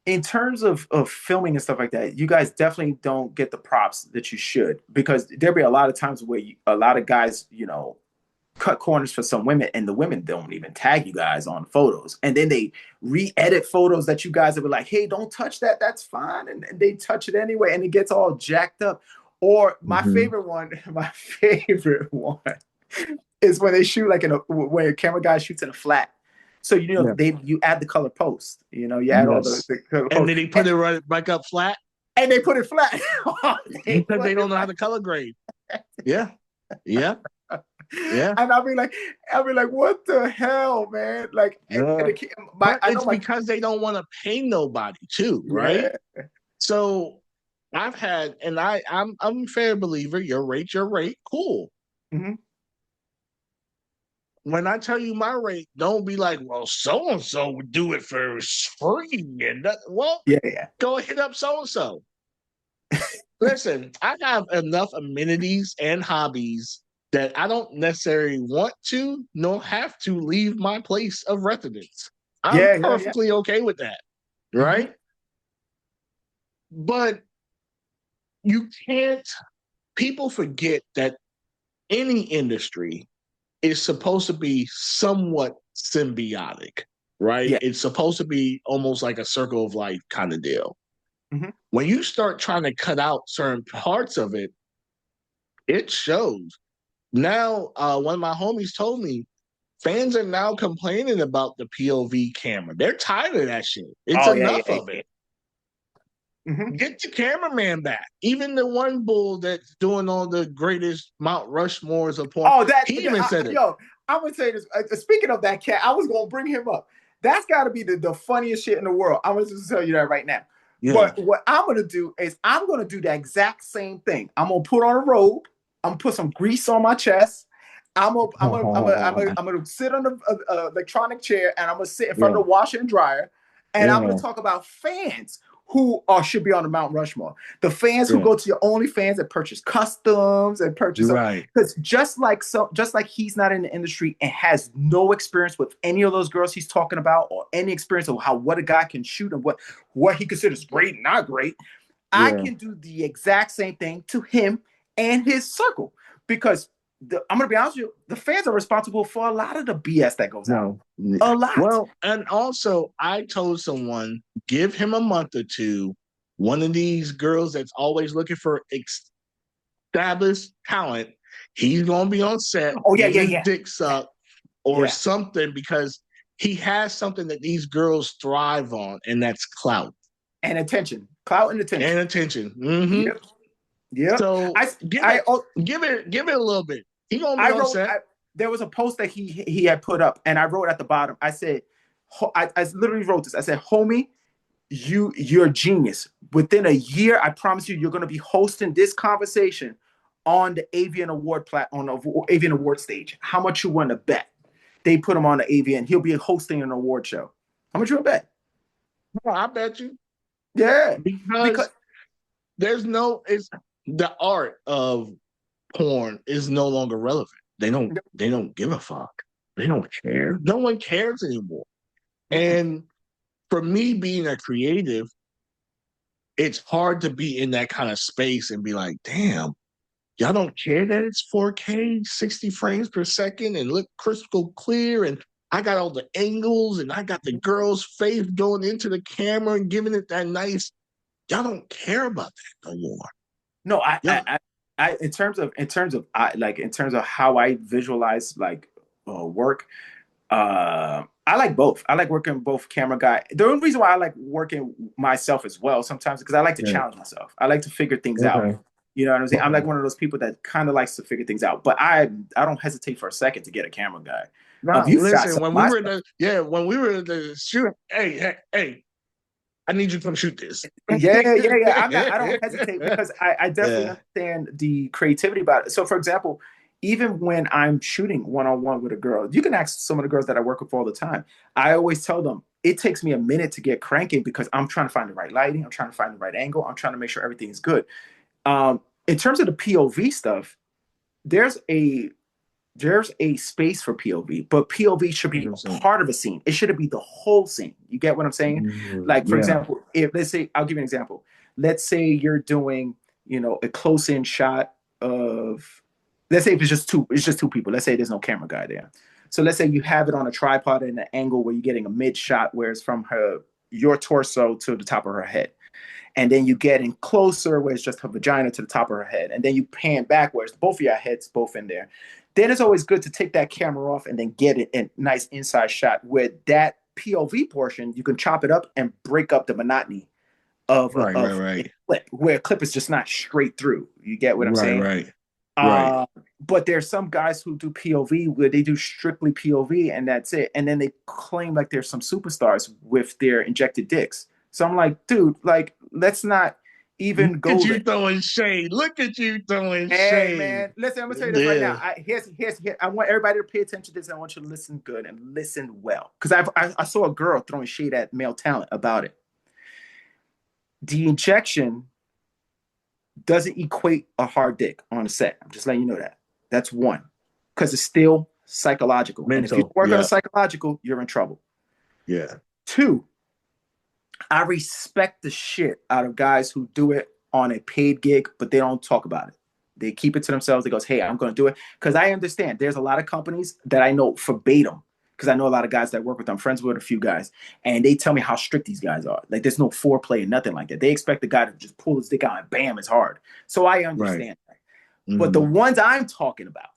In terms of filming and stuff like that, you guys definitely don't get the props that you should, because there'll be a lot of times where a lot of guys, cut corners for some women, and the women don't even tag you guys on photos, and then they re-edit photos that you guys are like, hey, don't touch that, that's fine, and they touch it anyway, and it gets all jacked up. Or my favorite one is when they shoot like when a camera guy shoots in a flat. So you add the color post, you add all the color and post, then they put it right back up flat, and they put it flat because they don't know how to color grade. Yeah, yeah. Yeah, and I'll be like, what the hell, man? Like, but it's because they don't want to pay nobody too, right? Yeah. So I've had, and I'm a fair believer. Your rate, cool. Mm-hmm. When I tell you my rate, don't be like, well, so and so would do it for free, and go hit up so and so. Listen, I have enough amenities and hobbies that I don't necessarily want to nor have to leave my place of residence. I'm perfectly okay with that, right? Mm-hmm. But you can't, people forget that any industry is supposed to be somewhat symbiotic, right? Yeah. It's supposed to be almost like a circle of life kind of deal. Mm-hmm. When you start trying to cut out certain parts of it, it shows. Now, one of my homies told me fans are now complaining about the POV camera. They're tired of that shit. It's enough of it. Mm-hmm. Get the cameraman back. Even the one bull that's doing all the greatest Mount Rushmores of porn. He even said it. Yo, I'm gonna say this. Speaking of that cat, I was gonna bring him up. That's got to be the funniest shit in the world. I'm gonna just tell you that right now. Yeah. But what I'm gonna do is I'm gonna do the exact same thing. I'm gonna put on a robe. I'm gonna put some grease on my chest. I'm gonna sit on the electronic chair, and I'm gonna sit in front of the washer and dryer, and I'm gonna talk about fans who should be on the Mount Rushmore. The fans who go to your OnlyFans and purchase customs and purchase, because just like he's not in the industry and has no experience with any of those girls he's talking about, or any experience of what a guy can shoot and what he considers great and not great. I can do the exact same thing to him and his circle, because I'm gonna be honest with you, the fans are responsible for a lot of the BS that goes out. A lot. Well, and also I told someone, give him a month or two. One of these girls that's always looking for established talent, he's gonna be on set. Dick suck or something, because he has something that these girls thrive on, and that's clout and attention. Clout and attention. Mm-hmm. Yep. Yeah. So give it a little bit. He gonna be on set. There was a post that he had put up, and I wrote at the bottom. I said, I literally wrote this. I said, homie, you're a genius. Within a year, I promise you're going to be hosting this conversation on the Avian Award on the Avian Award stage. How much you want to bet? They put him on the Avian. He'll be hosting an award show. How much you want to bet? Well, I bet you. Yeah, because there's it's the art of porn is no longer relevant. They don't give a fuck. They don't care. No one cares anymore. And for me being a creative, it's hard to be in that kind of space and be like, damn, y'all don't care that it's 4K, 60 frames per second, and look crystal clear, and I got all the angles, and I got the girl's face going into the camera and giving it that nice. Y'all don't care about that no more. No, Yeah. in terms of in terms of how I visualize like work, I like both. I like working both camera guy. The only reason why I like working myself as well sometimes because I like to Yeah. challenge myself. I like to figure things out. Okay. You know what I'm saying? I'm like one of those people that kind of likes to figure things out, but I don't hesitate for a second to get a camera guy. Now, You shot listen, some when of we my were in stuff. when we were in the shoot, hey, I need you to come shoot this. Yeah. I don't hesitate because I definitely Yeah. understand the creativity about it. So, for example, even when I'm shooting one-on-one with a girl, you can ask some of the girls that I work with all the time. I always tell them it takes me a minute to get cranking because I'm trying to find the right lighting, I'm trying to find the right angle, I'm trying to make sure everything's good. In terms of the POV stuff, there's a there's a space for POV, but POV should be a 100%. part of a scene. It shouldn't be the whole scene. You get what I'm saying? Like, for Yeah. example, if let's say, I'll give you an example. Let's say you're doing, a close in shot of, let's say if it's just two people. Let's say there's no camera guy there. So let's say you have it on a tripod in an angle where you're getting a mid shot where it's from your torso to the top of her head. And then you get in closer where it's just her vagina to the top of her head. And then you pan backwards, both of your heads both in there. Then it's always good to take that camera off and then get it a nice inside shot where that POV portion, you can chop it up and break up the monotony of Right. a clip, where a clip is just not straight through. You get what I'm saying? Right. But there's some guys who do POV where they do strictly POV and that's it. And then they claim like there's some superstars with their injected dicks. So I'm like, dude, like, let's not even Look go at you there. throwing shade. Look at you throwing Hey, shade. man, listen, I'm gonna tell you this right now. I want everybody to pay attention to this. I want you to listen good and listen well. Because I saw a girl throwing shade at male talent about it. The injection doesn't equate a hard dick on a set. I'm just letting you know that. That's one. Because it's still psychological. And if you Mental. work on a Yeah. psychological, you're in trouble. Yeah. Two, I respect the shit out of guys who do it on a paid gig, but they don't talk about it. They keep it to themselves. They goes, hey, I'm going to do it. Because I understand there's a lot of companies that I know verbatim, because I know a lot of guys that work with. I'm friends with a few guys, and they tell me how strict these guys are. Like, there's no foreplay and nothing like that. They expect the guy to just pull his dick out and bam, it's hard. So I understand that. But the ones I'm talking about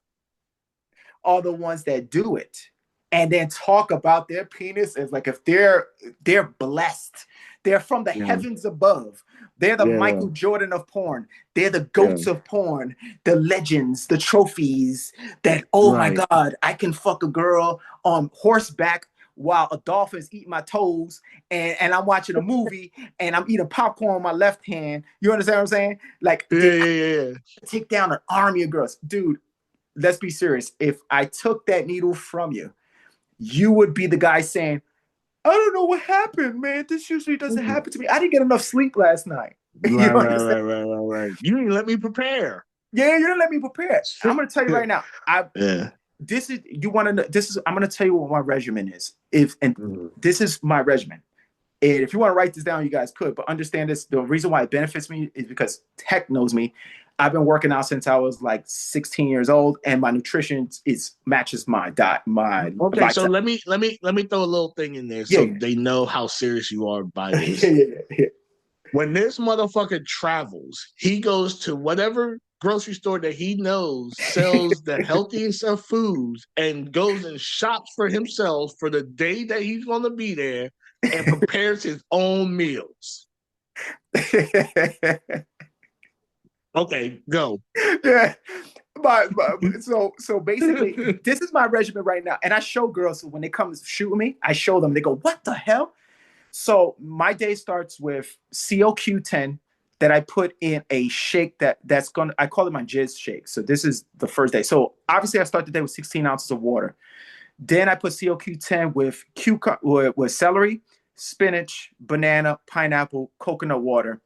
are the ones that do it and then talk about their penis as like if they're blessed. They're from the heavens above. They're the Michael Jordan of porn. They're the goats of porn, the legends, the trophies that, oh my God, I can fuck a girl on horseback while a dolphin's eating my toes and I'm watching a movie and I'm eating popcorn on my left hand. You understand what I'm saying? Like, take down an army of girls. Dude, let's be serious. If I took that needle from you, you would be the guy saying, I don't know what happened, man. This usually doesn't happen to me. I didn't get enough sleep last night. Right. You didn't let me prepare. Yeah, you didn't let me prepare. I'm gonna tell you right now. This is you want to know. I'm gonna tell you what my regimen is. This is my regimen. And if you want to write this down, you guys could. But understand this: the reason why it benefits me is because Tech knows me. I've been working out since I was like 16 years old, and my nutrition matches my diet. My okay. lifestyle. So let me throw a little thing in there so they know how serious you are by this. When this motherfucker travels, he goes to whatever grocery store that he knows sells the healthiest of foods and goes and shops for himself for the day that he's going to be there and prepares his own meals. Okay, go. Yeah. So basically, this is my regimen right now. And I show girls, so when they come to shoot with me, I show them, they go, what the hell? So my day starts with COQ10 that I put in a shake I call it my jizz shake. So this is the first day. So obviously I start the day with 16 ounces of water. Then I put COQ10 with celery, spinach, banana, pineapple, coconut water.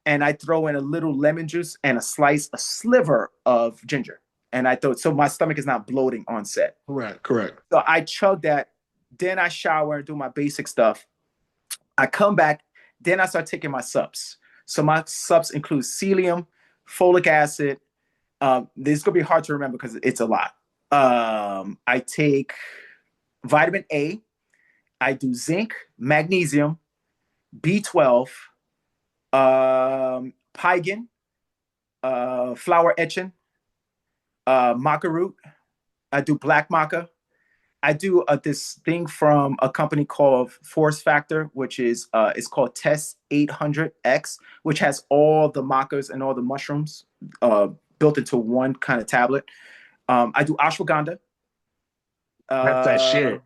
And I throw in a little lemon juice and a sliver of ginger. And I throw it so my stomach is not bloating on set. Correct. So I chug that. Then I shower and do my basic stuff. I come back. Then I start taking my subs. So my subs include psyllium, folic acid. This is gonna be hard to remember because it's a lot. I take vitamin A. I do zinc, magnesium, B12, pygen, flower etching, maca root. I do black maca. I do this thing from a company called Force Factor, which is it's called Test 800X, which has all the macas and all the mushrooms built into one kind of tablet. I do ashwagandha, That's that uh, shit.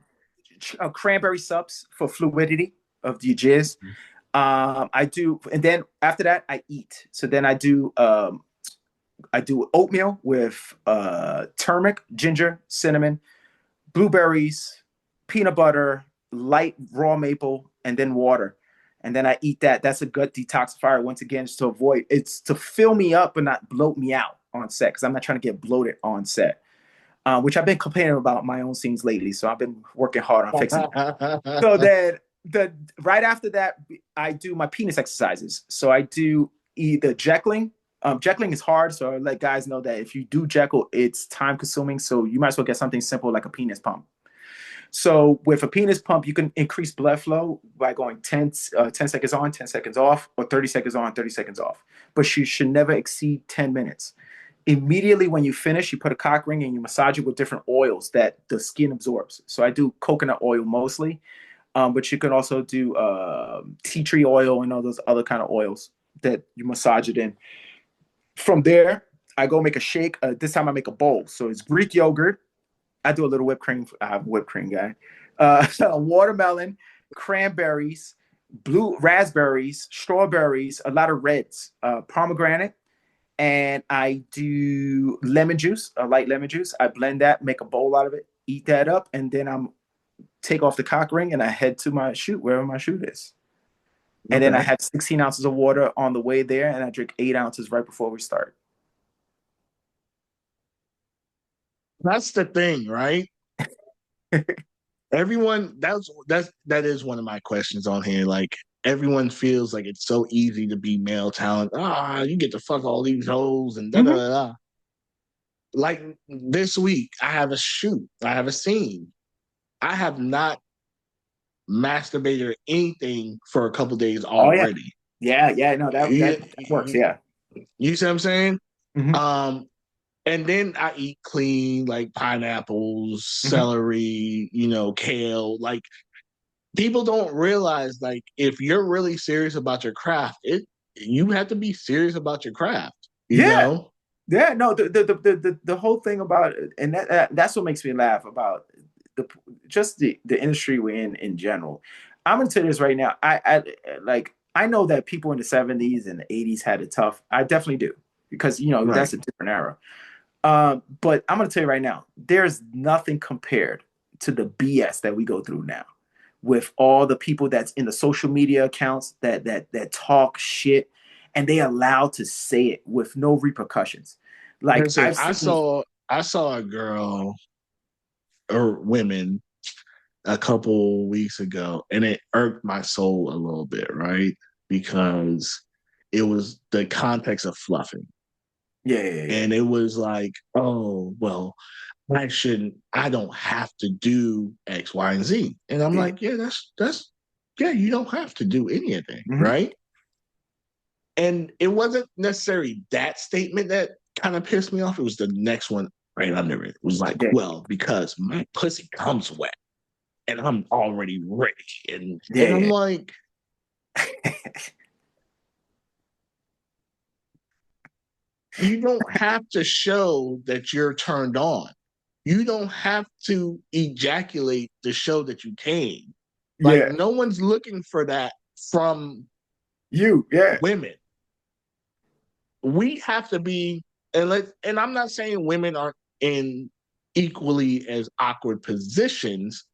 cranberry subs for fluidity of the jizz. I do, and then after that, I eat. So then I do oatmeal with turmeric, ginger, cinnamon, blueberries, peanut butter, light raw maple, and then water. And then I eat that. That's a gut detoxifier. Once again, just to avoid it's to fill me up and not bloat me out on set because I'm not trying to get bloated on set. Which I've been complaining about my own scenes lately. So I've been working hard on fixing that. So then the right after that, I do my penis exercises. So I do either Jekyll. Jekyll is hard, so I let guys know that if you do Jekyll, it's time consuming. So you might as well get something simple like a penis pump. So with a penis pump, you can increase blood flow by going 10 seconds on, 10 seconds off, or 30 seconds on, 30 seconds off. But you should never exceed 10 minutes. Immediately when you finish, you put a cock ring and you massage it with different oils that the skin absorbs. So I do coconut oil mostly, but you can also do tea tree oil and all those other kind of oils that you massage it in. From there, I go make a shake. This time I make a bowl. So it's Greek yogurt. I do a little whipped cream. I have a whipped cream guy. Watermelon, cranberries, blue raspberries, strawberries, a lot of reds, pomegranate, and I do lemon juice, a light lemon juice. I blend that, make a bowl out of it, eat that up, and then I'm take off the cock ring and I head to my shoot, wherever my shoot is. And then I had 16 ounces of water on the way there, and I drink 8 ounces right before we start. That's the thing, right? Everyone, that is one of my questions on here. Like everyone feels like it's so easy to be male talent. You get to fuck all these hoes and da da da. Da. Like this week, I have a shoot, I have a scene. I have not masturbated or anything for a couple days already. Yeah. No, that works. Yeah. You see what I'm saying? Mm-hmm. And then I eat clean, like pineapples, celery, kale. Like people don't realize, like, if you're really serious about your craft, you have to be serious about your craft. You know? Yeah. No, the whole thing about it, and that's what makes me laugh about the industry we're in general. I'm gonna tell you this right now. I know that people in the 70s and the 80s had it tough. I definitely do because Right. that's a different era. But I'm gonna tell you right now, there's nothing compared to the BS that we go through now with all the people that's in the social media accounts that talk shit and they allowed to say it with no repercussions. Like Listen, I saw a girl or women a couple weeks ago, and it irked my soul a little bit, right? Because it was the context of fluffing. Yeah. And it was like, oh, well, I don't have to do X, Y, and Z. And I'm like, yeah, yeah, you don't have to do anything, right? And it wasn't necessarily that statement that kind of pissed me off. It was the next one right under it. It was like, well, because my pussy comes wet and I'm already ready. And I'm like, you don't have to show that you're turned on. You don't have to ejaculate to show that you came. Like no one's looking for that from you, women. We have to be, and I'm not saying women aren't in equally as awkward positions,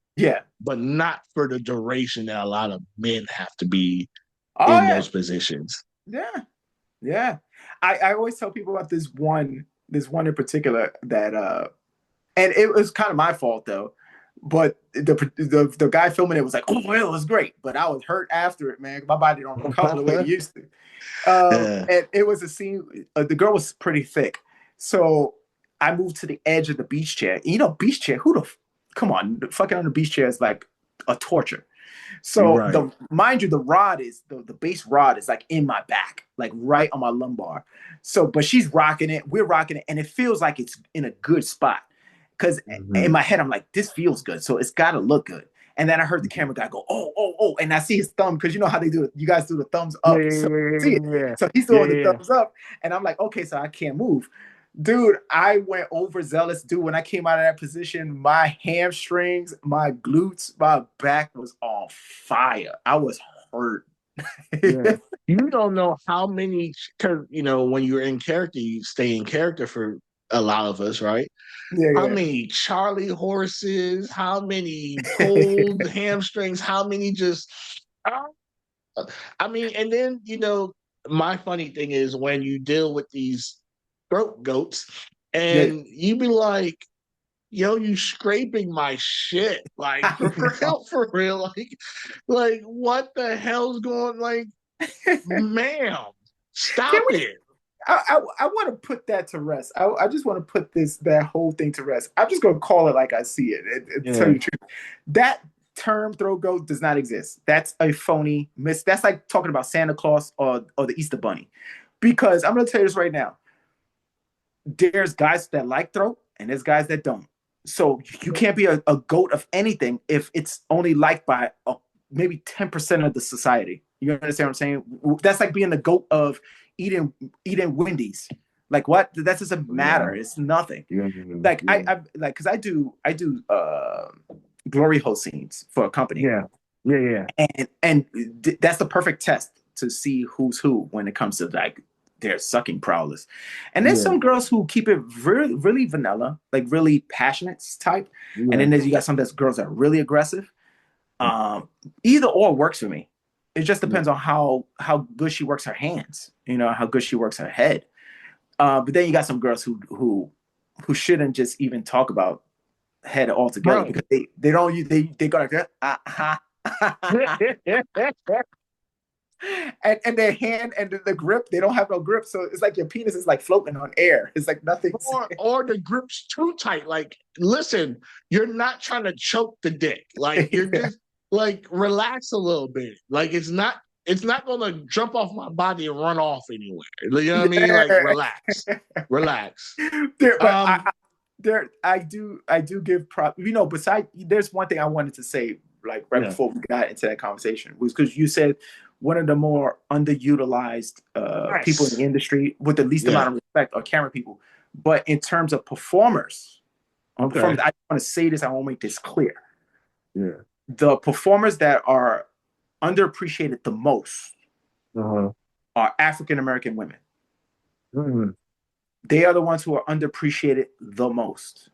but not for the duration that a lot of men have to be in those positions. Yeah. I always tell people about this one in particular that and it was kind of my fault though. But the guy filming it was like, oh, well, it was great. But I was hurt after it, man. My body don't recover the way it used to. Yeah. And it was a scene. The girl was pretty thick, so I moved to the edge of the beach chair. You know, beach chair. Come on, fucking on the beach chair is like a torture. You're So right. the mind you, the rod is the base rod is like in my back, like right on my lumbar. So, but she's rocking it, we're rocking it, and it feels like it's in a good spot. Because in Mhm. my head, I'm like, this feels good, so it's got to look good. And then I heard the camera guy go, oh, oh, oh, and I see his thumb because you know how they do it. You guys do the thumbs Yeah, up, yeah, so yeah, see it. yeah, So he's yeah, doing the yeah, thumbs up, and I'm like, okay, so I can't move. Dude, I went overzealous. Dude, when I came out of that position, my hamstrings, my glutes, my back was on fire. I was hurt. yeah. Yeah, You don't know how many, because when you're in character, you stay in character for a lot of us, right? How yeah. many Charlie horses, how many pulled hamstrings, how many just, ah. I mean, and then, my funny thing is when you deal with these throat goats Yeah. and you be like, yo, you scraping my shit. Like, for real. Like, what the hell's going, like, ma'am, Can stop we? it. I want to put that to rest. I just want to put that whole thing to rest. I'm just gonna call it like I see it and tell Yeah. you the truth. That term throw goat does not exist. That's a phony miss. That's like talking about Santa Claus or the Easter Bunny. Because I'm gonna tell you this right now. There's guys that like throat and there's guys that don't. So you can't be a goat of anything if it's only liked by maybe 10% of the society. You understand what I'm saying? That's like being the goat of eating Wendy's. Like what? That doesn't matter. Yeah. It's nothing. Yeah. Like Yeah. I like because I do glory hole scenes for a company, Yeah. Yeah. Yeah. and that's the perfect test to see who's who when it comes to like their sucking prowess. And there's Yeah. some girls who keep it really, really vanilla, like really passionate type. And Yeah. then there's you got some that's girls that are really aggressive. Um, Either or works for me. It just Yeah. depends on how good she works her hands, how good she works her head. But then you got some girls who shouldn't just even talk about head altogether Bro. because they don't they go like that. And their hand and the grip, they don't have no grip. So it's like your penis is like floating on air. It's like nothing's. or the grip's too tight. Like, listen, you're not trying to choke the dick. Like, you're just like relax a little bit. Like, it's not gonna jump off my body and run off anywhere. You know what I mean? Like, Yeah. relax. Relax. But Um, I do give prop. Besides, there's one thing I wanted to say, like right yeah. before we got into that conversation, was because you said one of the more underutilized people in the Yes. industry with the least Yeah. amount of respect are camera people. But in terms of performers, Okay. I want to say this. I want to make this clear. Yeah. The performers that are underappreciated the most Uh-huh. are African American women. Mhm. They are the ones who are underappreciated the most.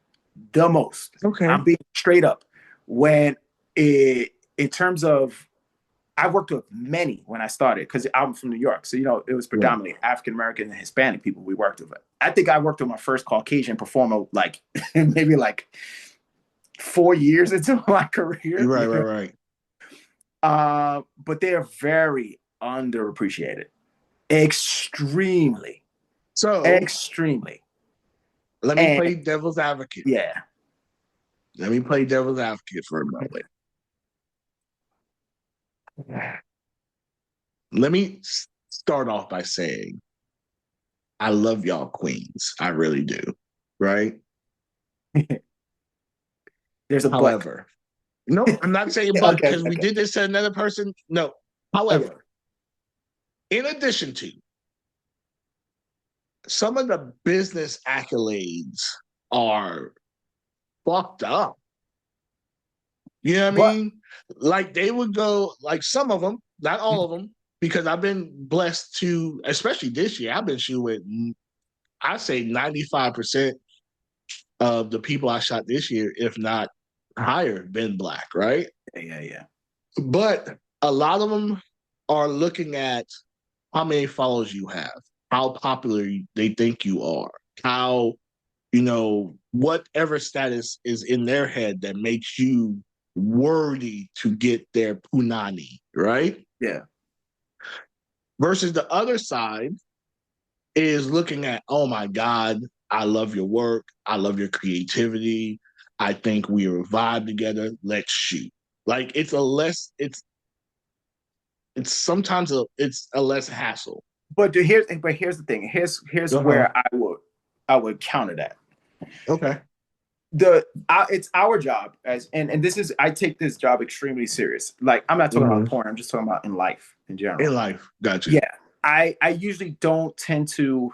The most. Okay. I'm being straight up. In terms of, I worked with many when I started because I'm from New York. So, it was Yeah. predominantly African American and Hispanic people we worked with. I think I worked with my first Caucasian performer like maybe like 4 years into my career. Right. Right. Right. But they are very underappreciated. Extremely. So Extremely. let me And play devil's advocate. yeah. Let me play devil's advocate for a moment. Let me start off by saying I love y'all queens. I really do. Right? There's a but. However, no, I'm not saying but Okay, because we okay. did this to another person. No. However, in addition to some of the business accolades are fucked up. You know what I But mean? Like they would go, like some of them, not all of them, because I've been blessed to, especially this year, I've been shooting, I say 95% of the people I shot this year, if not higher, been Black, right? yeah. But a lot of them are looking at how many followers you have, how popular they think you are, how whatever status is in their head that makes you worthy to get their punani, right? Yeah. Versus the other side is looking at, oh my God, I love your work. I love your creativity. I think we are vibe together. Let's shoot. Like it's a less hassle. But here's the thing. Here's Uh-huh. where I would counter that. Okay. It's our job and this is I take this job extremely serious. Like I'm not talking about Mm-hmm. porn. I'm just talking about in life in In general. life. Got you. Yeah. I usually don't tend to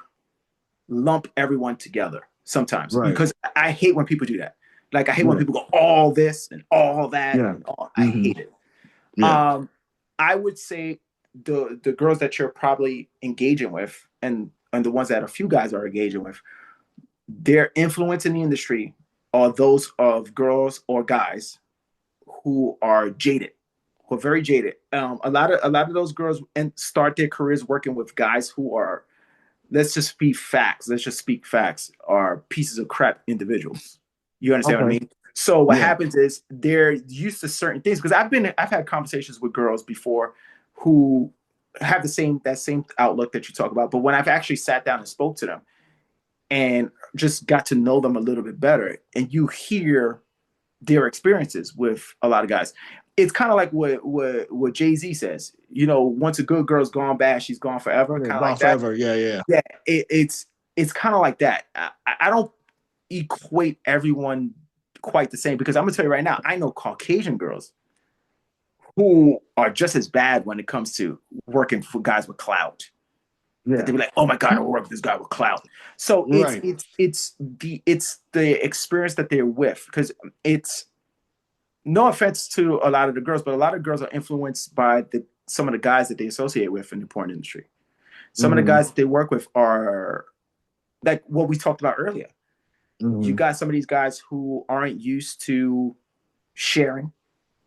lump everyone together sometimes Right. because I hate when people do that. Like I hate when Yeah. people go all this and all that Yeah. and all. I Mm-hmm. hate it. Yeah. Um, I would say the girls that you're probably engaging with and the ones that a few guys are engaging with, their influence in the industry are those of girls or guys who are jaded, who are very jaded. A lot of those girls and start their careers working with guys who are, let's just speak facts. Let's just speak facts. Are pieces of crap individuals. You understand what I Okay. mean? So what Yeah. happens is they're used to certain things because I've had conversations with girls before who have that same outlook that you talk about. But when I've actually sat down and spoke to them and just got to know them a little bit better, and you hear their experiences with a lot of guys. It's kind of like what Jay-Z says. Once a good girl's gone bad, she's gone forever. Yeah. Kind of Gone like that. forever. Yeah. Yeah. Yeah, it's kind of like that. I don't equate everyone quite the same because I'm gonna tell you right now, I know Caucasian girls who are just as bad when it comes to working for guys with clout. That Yeah. they be like, oh my god, I work with this guy with clout. So it's Right. it's it's the experience that they're with because it's no offense to a lot of the girls, but a lot of girls are influenced by some of the guys that they associate with in the porn industry. Some of the Mm-hmm. guys that they work with are like what we talked about earlier. You Mm-hmm. got some of these guys who aren't used to sharing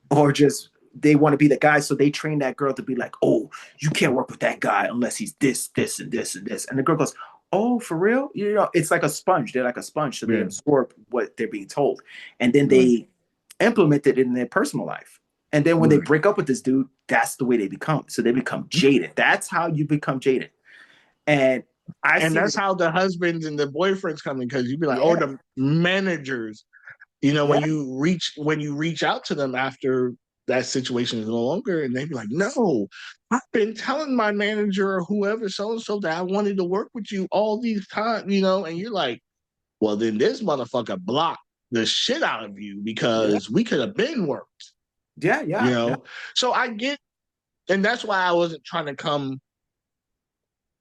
or just they want to be the guy, so they train that girl to be like, oh, you can't work with that guy unless he's this, this, and this, and this. And the girl goes, oh, for real? It's like a sponge. They're like a sponge, so they Yeah. absorb what they're being told, and then Right. they implement it in their personal life. And then when they Right. break up with this dude, that's the way they become. So they become jaded. That's how you become jaded. And I And see that's this. how the husbands and the boyfriends come in because you'd be like, oh, Yeah, the managers, when yeah, you reach out to them after that situation is no longer, and they'd be like, no, I've been telling my manager or whoever so and so that I wanted to work with you all these times, and you're like, well, then this motherfucker blocked the shit out of you yeah, because we could have been worked, yeah, you yeah, yeah, know. So I get, and that's why I wasn't trying to come,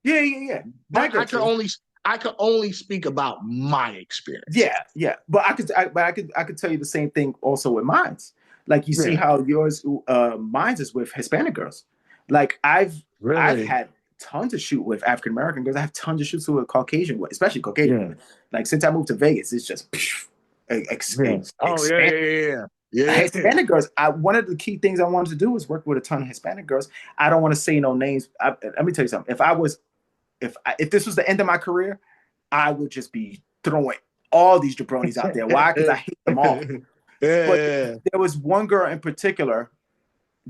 yeah, yeah, yeah. I but I get could you. only I could only speak about my experience. Yeah, yeah. But I could tell you the same thing also with mines. Like you see Yeah, how yours mines is with Hispanic girls. Like I've really. had tons of shoot with African American girls. I have tons of shoots with Caucasian women, especially Caucasian Yeah, women. Like since I moved to Vegas, it's just yeah. Oh yeah, expand. yeah, yeah, yeah. Hispanic girls. One of the key things I wanted to do was work with a ton of Hispanic girls. I don't want to say no names. Let me tell you something. If this was the end of my career, I would just be throwing all these jabronis out there. Why? Because I hate them all. But Yeah. there was one girl in particular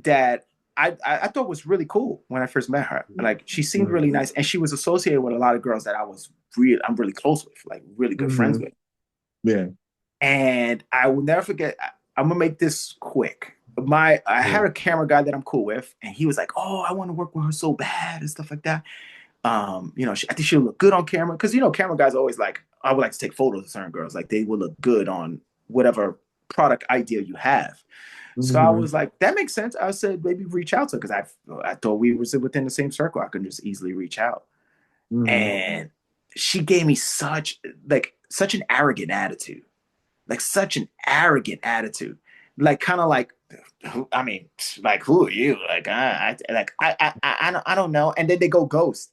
that I thought was really cool when I first met her. Like she seemed Mhm. really nice, and she was associated with a lot of girls that I'm really close with, like really good friends Mhm. with. Yeah. And I will never forget. I'm gonna make this quick. I Yeah. had a camera guy that I'm cool with, and he was like, "Oh, I want to work with her so bad and stuff like that." I think she'll look good on camera because camera guys are always like, I would like to take photos of certain girls, like they will look good on whatever product idea you have. So I Mhm. was like, that makes sense. I said maybe reach out to her because I thought we were within the same circle. I could just easily reach out, Mhm. and she gave me such an arrogant attitude, like such an arrogant attitude, like kind of like. I mean, like who are you? Like I don't know. And then they go ghost.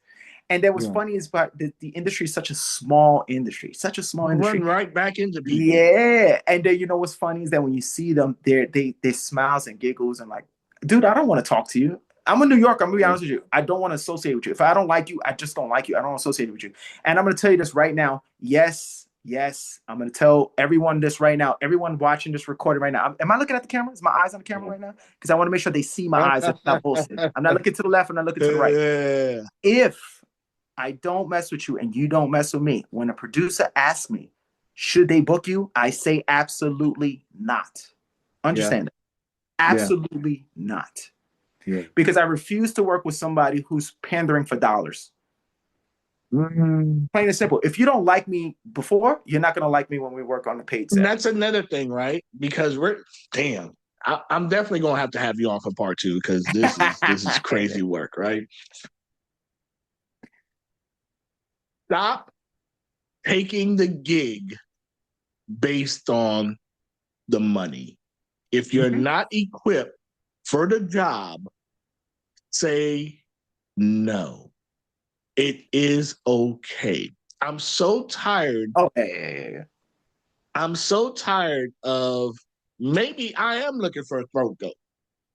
And then what's Yeah. funny is but the industry is such a small You run industry. right back into people. Yeah. And then what's funny is that when you see them, they smiles and giggles and like, dude, I don't want to talk to you. I'm in New York. I'm gonna be Yeah. honest with you. I don't want to associate with you. If I don't like you, I just don't like you. I don't associate with you. And I'm gonna tell you this right now. Yes, Yes, I'm gonna tell everyone this right now. Everyone watching this recording right now. Am I looking at the camera? Is my eyes on the camera right now? Because I want to make sure they see my eyes. I'm not bullshit. I'm not looking to the left. I'm not looking to the right. Yeah. If I don't mess with you and you don't mess with me, when a producer asks me, should they book you? I say absolutely not. Yeah. Understand that? Yeah. Absolutely not. Yeah. Because I refuse to work with somebody who's pandering for dollars. Mm. Plain and simple. If you don't like me before, you're not going to like me when we work on the paid And set. that's another thing, right? Because damn, I'm definitely gonna have you on for part 2 because this is crazy work, right? Stop taking the gig based on the money. If you're not equipped for the job, say no. It is okay. I'm so tired. Oh, yeah. I'm so tired of maybe I am looking for a throat goat,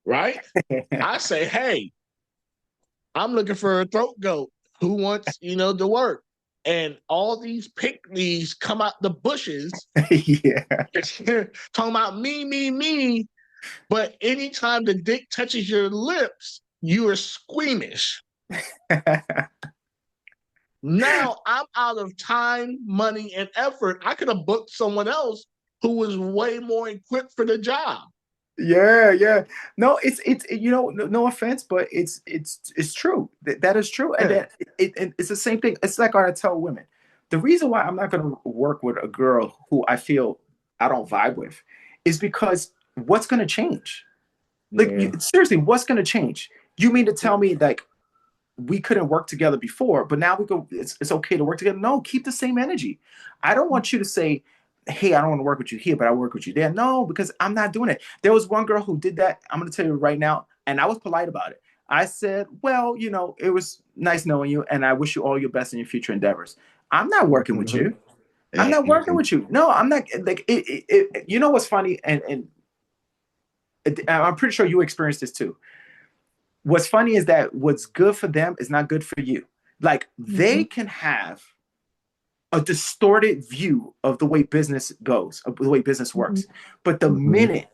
right? I say, hey, I'm looking for a throat goat who wants, to work. And all these pygmies come out the bushes Yeah. talking about me, me, me. But anytime the dick touches your lips, you are squeamish. Now I'm out of time, money, and effort. I could have booked someone else who was way more equipped for the job. Yeah. No, it's no offense, but it's true. That is true. And then it's the same thing. It's like I tell women. The reason why I'm not going to work with a girl who I feel I don't vibe with is because what's going to change? Like, seriously, what's going to change? You mean to tell me like we couldn't work together before, but now we go, it's okay to work together? No, keep the same energy. I don't want you to say, hey, I don't want to work with you here, but I work with you there. No, because I'm not doing it. There was one girl who did that. I'm going to tell you right now, and I was polite about it. I said, well, it was nice knowing you, and I wish you all your best in your future endeavors. I'm not working with you. I'm not working with you. No, I'm not. Like, you know what's funny? And I'm pretty sure you experienced this too. What's funny is that what's good for them is not good for you. Like, they can have a distorted view of the way business goes, of the way business works. But the minute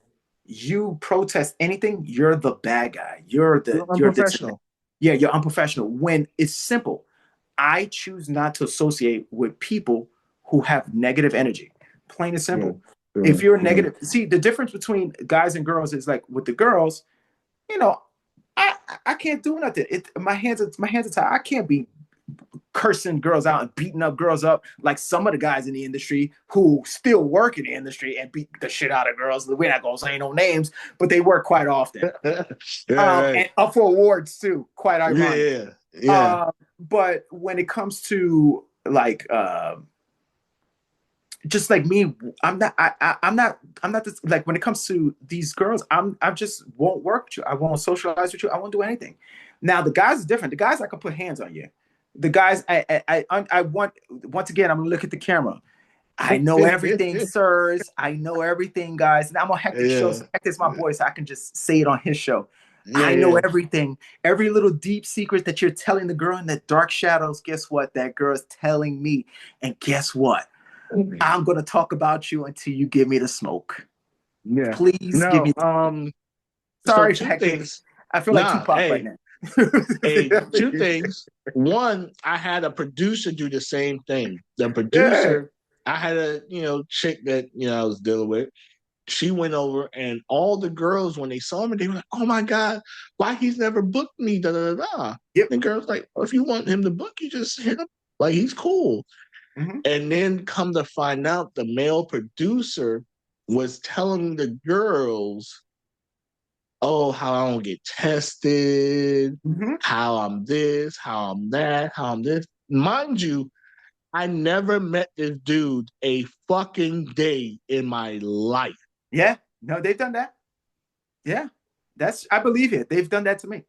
you protest anything, you're the bad guy. You're unprofessional. You're unprofessional. When it's simple, I choose not to associate with people who have negative energy. Plain and simple. If you're negative, see, the difference between guys and girls is like with the girls, I can't do nothing. My hands are tied. I can't be cursing girls out and beating up girls up like some of the guys in the industry who still work in the industry and beat the shit out of girls. We're not gonna say no names, but they work quite often. And up for awards too, quite ironic. Yeah. But when it comes to like just like me, I'm not this, like when it comes to these girls, I just won't work with you. I won't socialize with you. I won't do anything. Now the guys is different. The guys, I can put hands on you. The guys, I want, once again, I'm gonna look at the camera. I know everything, sirs. I know everything, guys. And I'm on Hektek's show. So Hektek's my boy, so I can just say it on his show. I know everything. Every little deep secret that you're telling the girl in the dark shadows, guess what? That girl's telling me. And guess what? I'm gonna talk about you until you give me the smoke. Yeah. Please give me. Sorry, so things. I feel like Tupac right now. Two things. One, I had a producer do the same thing. The producer, I had a chick that I was dealing with. She went over, and all the girls, when they saw me, they were like, "Oh my god, why he's never booked me?" Da da da. Yep. And girls like, well, if you want him to book you, just hit him. Like, he's cool. And then come to find out, the male producer was telling the girls, oh, how I don't get tested, how I'm this, how I'm that, how I'm this. Mind you, I never met this dude a fucking day in my life. Yeah, no, they've done that. Yeah, I believe it. They've done that to me.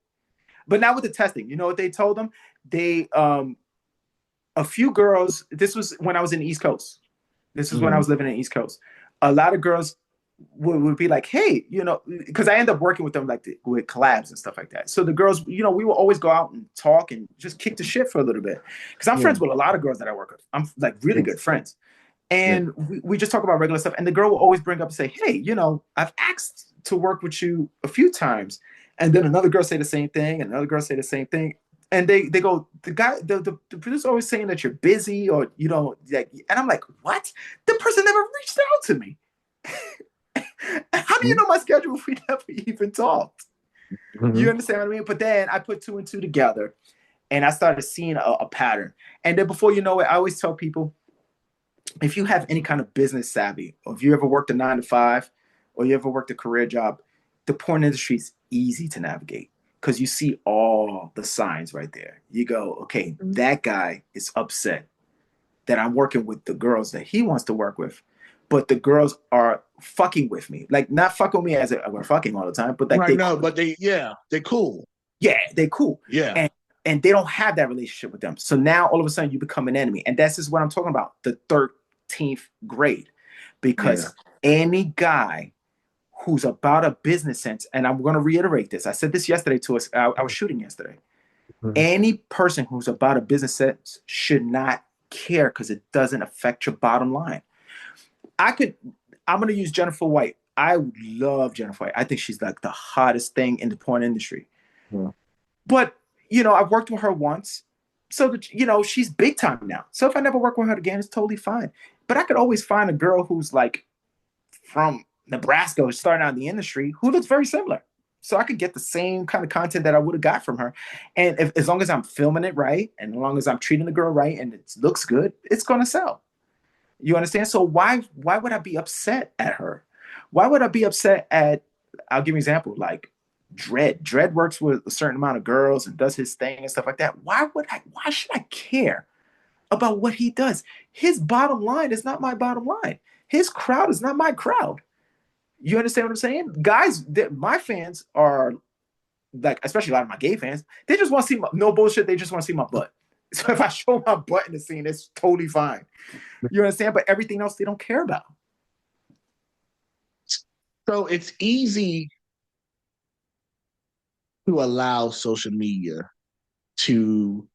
But now with the testing, you know what they told them? They, a few girls, this was when I was in the East Coast. This is when I was living in the East Coast. A lot of girls would be like, hey, because I end up working with them like with collabs and stuff like that. So the girls, we will always go out and talk and just kick the shit for a little bit. Because I'm friends with a lot of girls that I work with. I'm like really good friends. Yeah. And we just talk about regular stuff. And the girl will always bring up and say, hey, I've asked to work with you a few times. And then another girl say the same thing, and another girl say the same thing. And they go, the producer always saying that you're busy or like, and I'm like, what? The person never reached out to me. How do you know my schedule if we never even talked? You Mm-hmm. understand what I mean? But then I put two and two together and I started seeing a pattern. And then before you know it, I always tell people, if you have any kind of business savvy, or if you ever worked a 9 to 5, or you ever worked a career job, the porn industry is easy to navigate because you see all the signs right there. You go, okay, that guy is upset that I'm working with the girls that he wants to work with, but the girls are fucking with me. Like, not fucking with me as we're fucking all the time, but like Right. No, but they're cool. yeah, they cool. Yeah. And they don't have that relationship with them. So now all of a sudden you become an enemy. And that's just what I'm talking about, the 13th grade. Because any guy who's about a business sense, and I'm going to reiterate this. I said this yesterday to us. I was shooting yesterday. Mm-hmm. Any person who's about a business sense should not care because it doesn't affect your bottom line. I'm going to use Jennifer White. I love Jennifer White. I think she's like the hottest thing in the porn industry. Yeah. But I've worked with her once. So that, she's big time now. So if I never work with her again, it's totally fine. But I could always find a girl who's like from Nebraska, starting out in the industry, who looks very similar. So I could get the same kind of content that I would have got from her. And as long as I'm filming it right, and as long as I'm treating the girl right, and it looks good, it's going to sell. You understand? So why would I be upset at her? Why would I be upset at, I'll give you an example, like Dread. Dread works with a certain amount of girls and does his thing and stuff like that. Why should I care about what he does? His bottom line is not my bottom line. His crowd is not my crowd. You understand what I'm saying? Guys, my fans are like, especially a lot of my gay fans, they just want to see no bullshit. They just want to see my butt. So if I show my butt in the scene, it's totally fine. You understand? But everything else they don't care about. So it's easy to allow social media to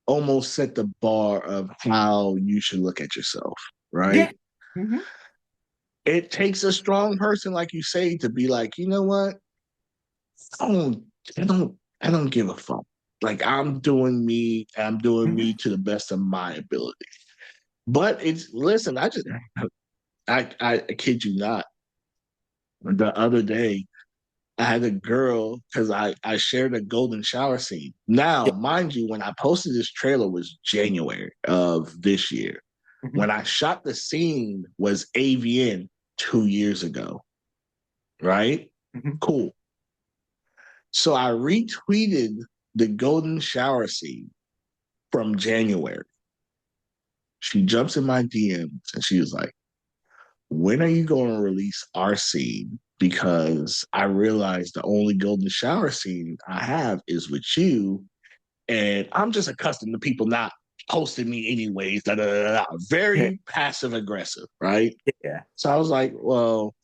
almost set the bar of how you should look at yourself, right? Yeah. Mm-hmm. It takes a strong person, like you say, to be like, you know what? I don't, I don't give a fuck. Like, I'm doing me to the best of my ability. But listen, I kid you not. The other day, I had a girl because I shared a golden shower scene. Now, mind you, when I posted this trailer was January of this year. Mm-hmm. When I shot the scene was AVN 2 years ago. Right? Mm-hmm. Cool. So I retweeted the golden shower scene from January. She jumps in my DMs and she was like, when are you going to release our scene? Because I realized the only golden shower scene I have is with you. And I'm just accustomed to people not posting me anyways. Very passive aggressive, right? Yeah. So I was like, well,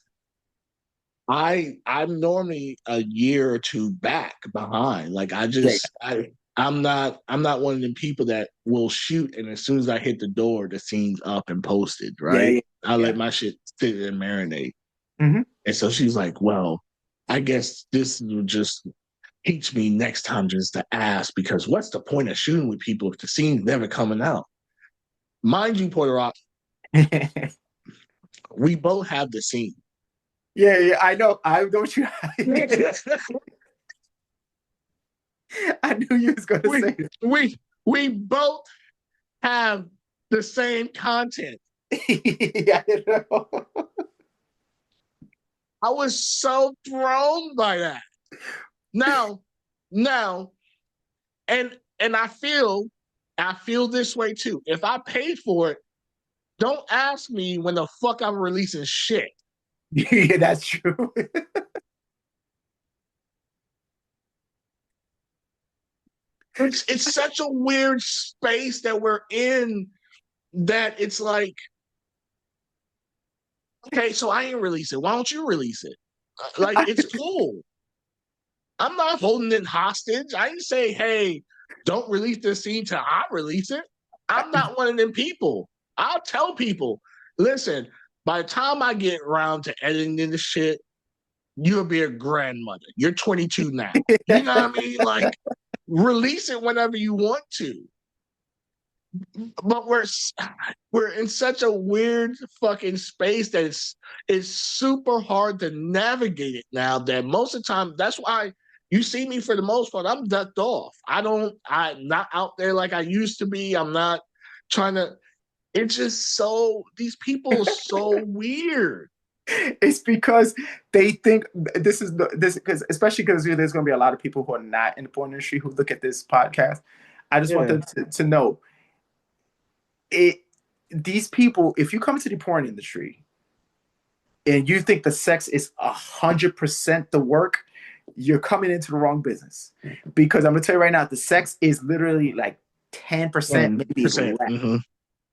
I'm normally a year or two back behind. Like I'm not one of them people that will shoot and as soon as I hit the door, the scene's up and posted, right? I let my shit sit and marinate. Mm-hmm. And so she's like, well, I guess this will just teach me next time just to ask, because what's the point of shooting with people if the scene's never coming out? Mind you, PuertoRock, we both have the scene. Yeah, I know. I don't you. I knew you was going to say it. We both have the same content. Yeah, I know. I was so thrown by that. Now, and I feel this way too. If I paid for it, don't ask me when the fuck I'm releasing shit. Yeah, that's true. It's such a weird space that we're in that it's like, okay, so I ain't release it. Why don't you release it? Like, it's cool. I'm not holding it hostage. I didn't say, hey, don't release this scene till I release it. I'm not one of them people. I'll tell people, Listen, by the time I get around to editing this shit, you'll be a grandmother. You're 22 now. You know what I mean? Like, release it whenever you want to. But we're in such a weird fucking space that it's super hard to navigate it now. That most of the time, that's why you see me for the most part. I'm ducked off. I'm not out there like I used to be. I'm not trying to. It's just so these people are so weird. It's because they think this because especially because there's going to be a lot of people who are not in the porn industry who look at this podcast. I just want Yeah. them to know it. These people, if you come into the porn industry and you think the sex is 100% the work, you're coming into the wrong business. Because I'm gonna tell you right now, the sex is literally like 10%, maybe 10%. less. Mm-hmm.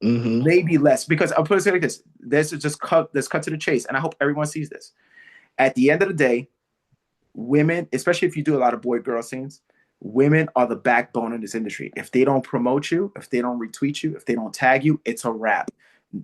Mm-hmm. Maybe less. Because I'll put it like this. Let's cut to the chase. And I hope everyone sees this. At the end of the day, women, especially if you do a lot of boy-girl scenes, women are the backbone of this industry. If they don't promote you, if they don't retweet you, if they don't tag you, it's a wrap.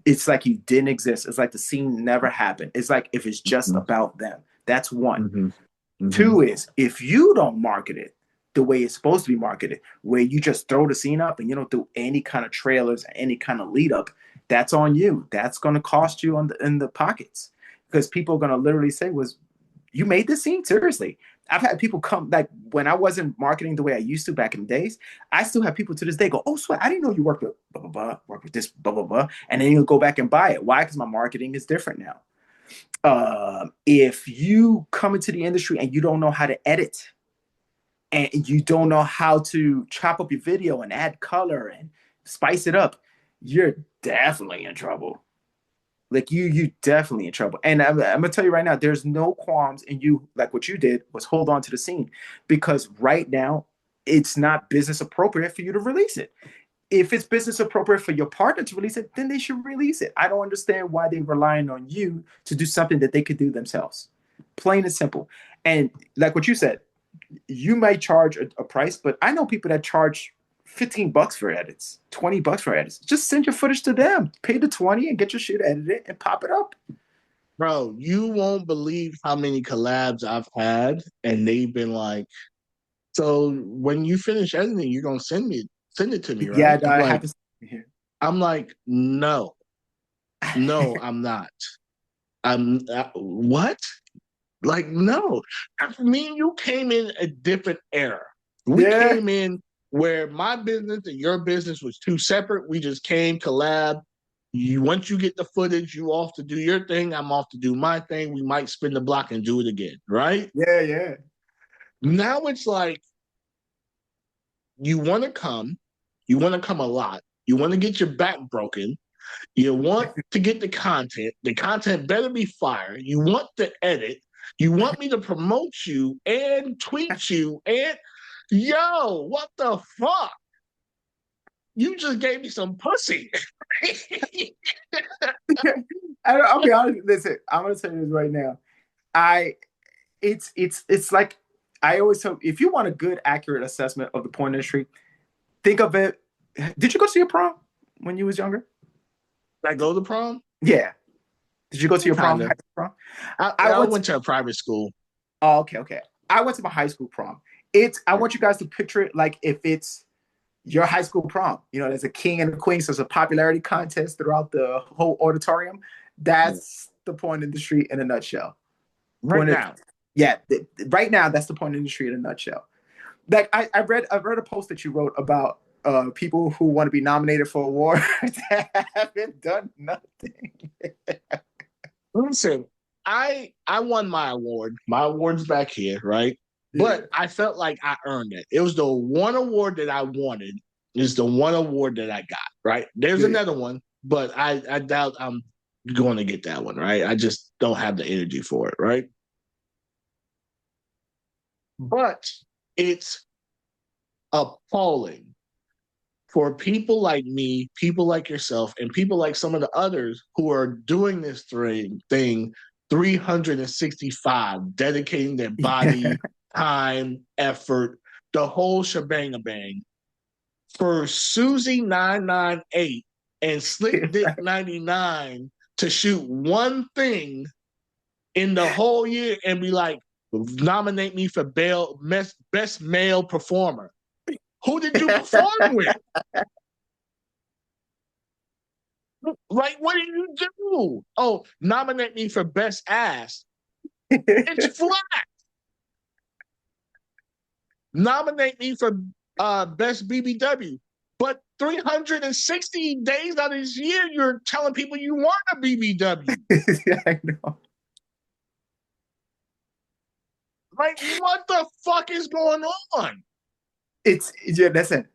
It's like you didn't exist. It's like the scene never happened. It's like if it's just about them. That's one. Mm-hmm. Mm-hmm. Two is if you don't market it the way it's supposed to be marketed, where you just throw the scene up and you don't do any kind of trailers, any kind of lead up, that's on you. That's going to cost you in the pockets, because people are going to literally say, "Was you made this scene seriously?" I've had people come, like when I wasn't marketing the way I used to back in the days. I still have people to this day go, "Oh, Sweat, I didn't know you worked with blah blah blah, work with this blah blah blah," and then you'll go back and buy it. Why? Because my marketing is different now. If you come into the industry and you don't know how to edit, and you don't know how to chop up your video and add color and spice it up, you're definitely in trouble. Like you definitely in trouble. And I'm gonna tell you right now, there's no qualms in you. Like what you did was hold on to the scene, because right now it's not business appropriate for you to release it. If it's business appropriate for your partner to release it, then they should release it. I don't understand why they're relying on you to do something that they could do themselves. Plain and simple. And like what you said, you might charge a price, but I know people that charge $15 for edits, $20 for edits. Just send your footage to them, pay the 20 and get your shit edited and pop it up. Bro, you won't believe how many collabs I've had, and they've been like, "So when you finish editing, you're gonna send it to me, Yeah, right?" I have to here. I'm like, no, I'm not. What? Like, no. Me and you came in a different era. We Yeah. came in where my business and your business was two separate. We just came collab. Once you get the footage, you off to do your thing. I'm off to do my thing. We might spin the block and do it again, right? Yeah, yeah. Now it's like you want to come a lot. You want to get your back broken. You want to get the content. The content better be fire. You want to edit. You want me to promote you and tweet you and yo, what the fuck? You just gave me some pussy. I'll be honest. Listen, I'm gonna tell you this right now. It's like I always tell, if you want a good, accurate assessment of the porn industry, think of it. Did you go to your prom when you was younger? Did I go to prom? Yeah. Did you go to your prom? Kinda. Prom? I went to a private school. Oh, okay, okay. I went to my high school prom. I want you guys to picture it like if it's your high school prom. You know, there's a king and a queen, so there's a popularity contest throughout the whole auditorium. That's the porn industry in a nutshell. Right now. Yeah, right now that's the porn industry in a nutshell. Like I've read a post that you wrote about people who want to be nominated for awards that haven't done nothing. Listen, I won my award. My award's back here, right? But I felt like I earned it. It was the one award that I wanted. It's the one award that I got, right? There's another one, but I doubt I'm going to get that one, right? I just don't have the energy for it, right? But it's appalling for people like me, people like yourself, and people like some of the others who are doing this thing 365, dedicating their body, time, effort, the whole shebang bang. For Susie 998 and Slick Dick 99 to shoot one thing in the whole year and be like, nominate me for best male performer. Who did you perform with? Like, what did you do? Oh, nominate me for best ass. It's flat. Nominate me for best BBW. But 360 days out of this year, you're telling people you want a BBW. I know. Like, what the fuck is going on? Listen,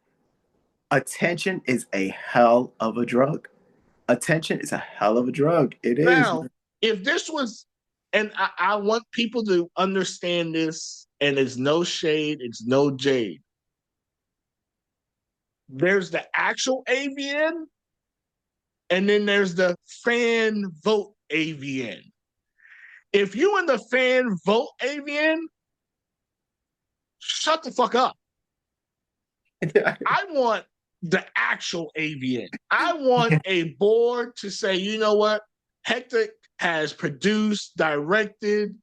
attention is a hell of a drug. Attention is a hell of a drug. It is. Now, if this was, and I want people to understand this, and it's no shade, it's no jade. There's the actual AVN, and then there's the fan vote AVN. If you in the fan vote AVN, shut the fuck up. I want the actual AVN. I want a board to say, you know what? Hektek has produced, directed,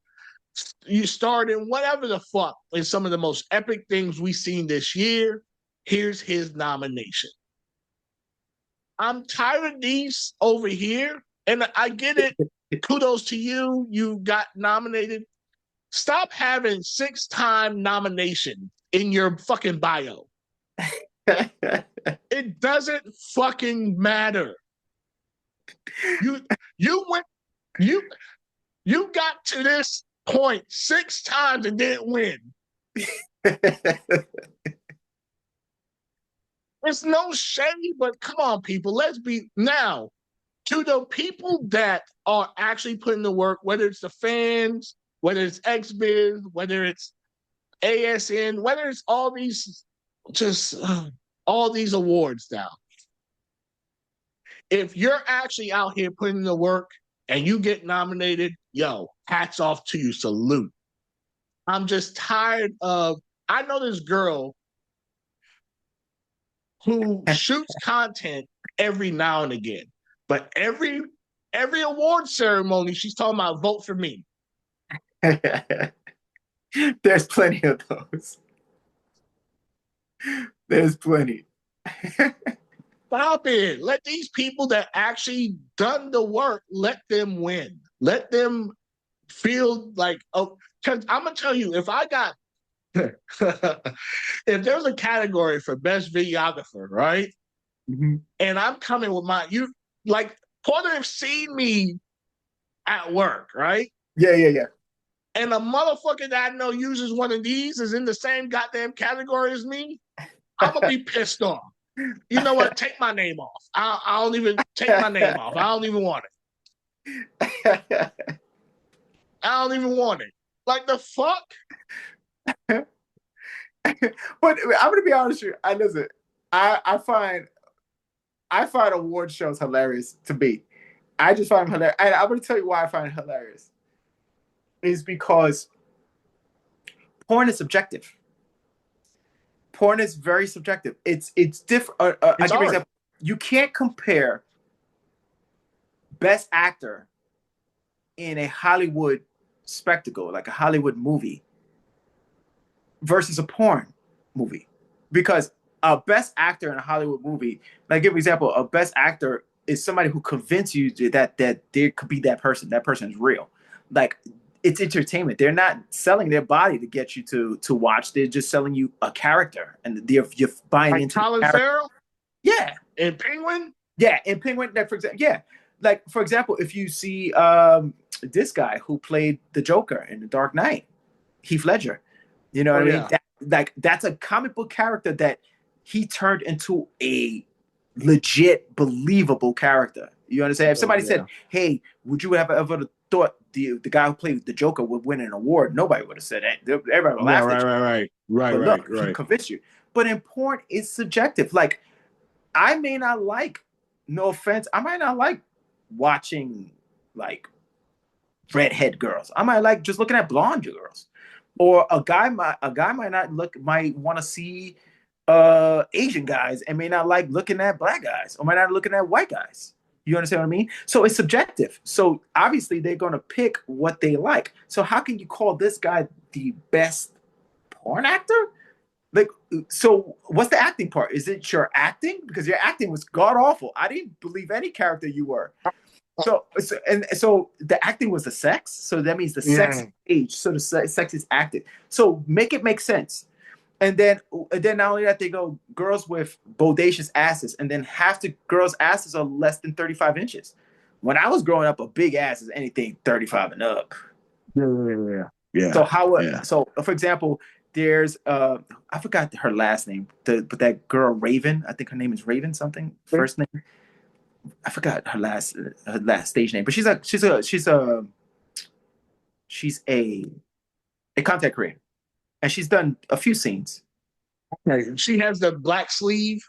you starred in whatever the fuck in some of the most epic things we've seen this year. Here's his nomination. I'm tired of these over here, and I get it. Kudos to you. You got nominated. Stop having 6-time nomination in your fucking bio. It doesn't fucking matter. You got to this point 6 times and didn't win. There's no shame, but come on, people. Let's be now to the people that are actually putting the work, whether it's the fans, whether it's XBiz, whether it's ASN, whether it's all these all these awards now. If you're actually out here putting the work and you get nominated, yo, hats off to you, salute. I'm just tired of, I know this girl who shoots content every now and again, but every award ceremony, she's talking about vote for me. There's plenty of those. There's plenty. Stop it. Let these people that actually done the work, let them win. Let them feel like, oh, because I'm going to tell you, if I got, if there's a category for best videographer, right? Mm-hmm. And I'm coming with like, Porter have seen me at work, right? Yeah. And a motherfucker that I know uses one of these is in the same goddamn category as me, I'm going to be pissed off. You know what? Take my name off. I don't even take my name off. I don't even want it. I don't even want it. Like the fuck? But I'm gonna be honest with you. I find award shows hilarious to me. I just find them hilarious. And I'm gonna tell you why I find it hilarious. Is because porn is subjective. Porn is very subjective. It's different. I'll give you an example. You can't compare best actor in a Hollywood spectacle, like a Hollywood movie, versus a porn movie. Because a best actor in a Hollywood movie, like give an example, a best actor is somebody who convinces you that there could be that person. That person is real. Like, it's entertainment. They're not selling their body to get you to watch. They're just selling you a character, and you're buying like into Colin Farrell. Yeah, and Penguin. Yeah, and Penguin. Like, for example, yeah, like for example, if you see this guy who played the Joker in The Dark Knight, Heath Ledger, you know what I mean? That's a comic book character that he turned into a legit, believable character. You understand? If somebody said, "Hey, would you have ever thought the guy who played the Joker would win an award?" Nobody would have said that. Everybody would laugh at you. Right. He convinced you. But in porn, it's subjective. Like, I may not like, no offense, I might not like watching like redhead girls. I might like just looking at blonde girls. Or a guy might want to see Asian guys and may not like looking at black guys, or might not looking at white guys. You understand what I mean? So it's subjective. So obviously they're going to pick what they like. So how can you call this guy the best porn actor? Like, so what's the acting part? Is it your acting? Because your acting was god awful. I didn't believe any character you were. So the acting was the sex. So that means the sex Yeah. age. So the sex is acted. So make it make sense. And then not only that, they go girls with bodacious asses, and then half the girls' asses are less than 35 inches. When I was growing up, a big ass is anything 35 and up. Yeah. So Yeah. how? Yeah. So for example, there's I forgot her last name, but that girl Raven, I think her name is Raven something. First name, I forgot her last stage name, but she's a content creator, and she's done a few scenes. Okay. She has the black sleeve.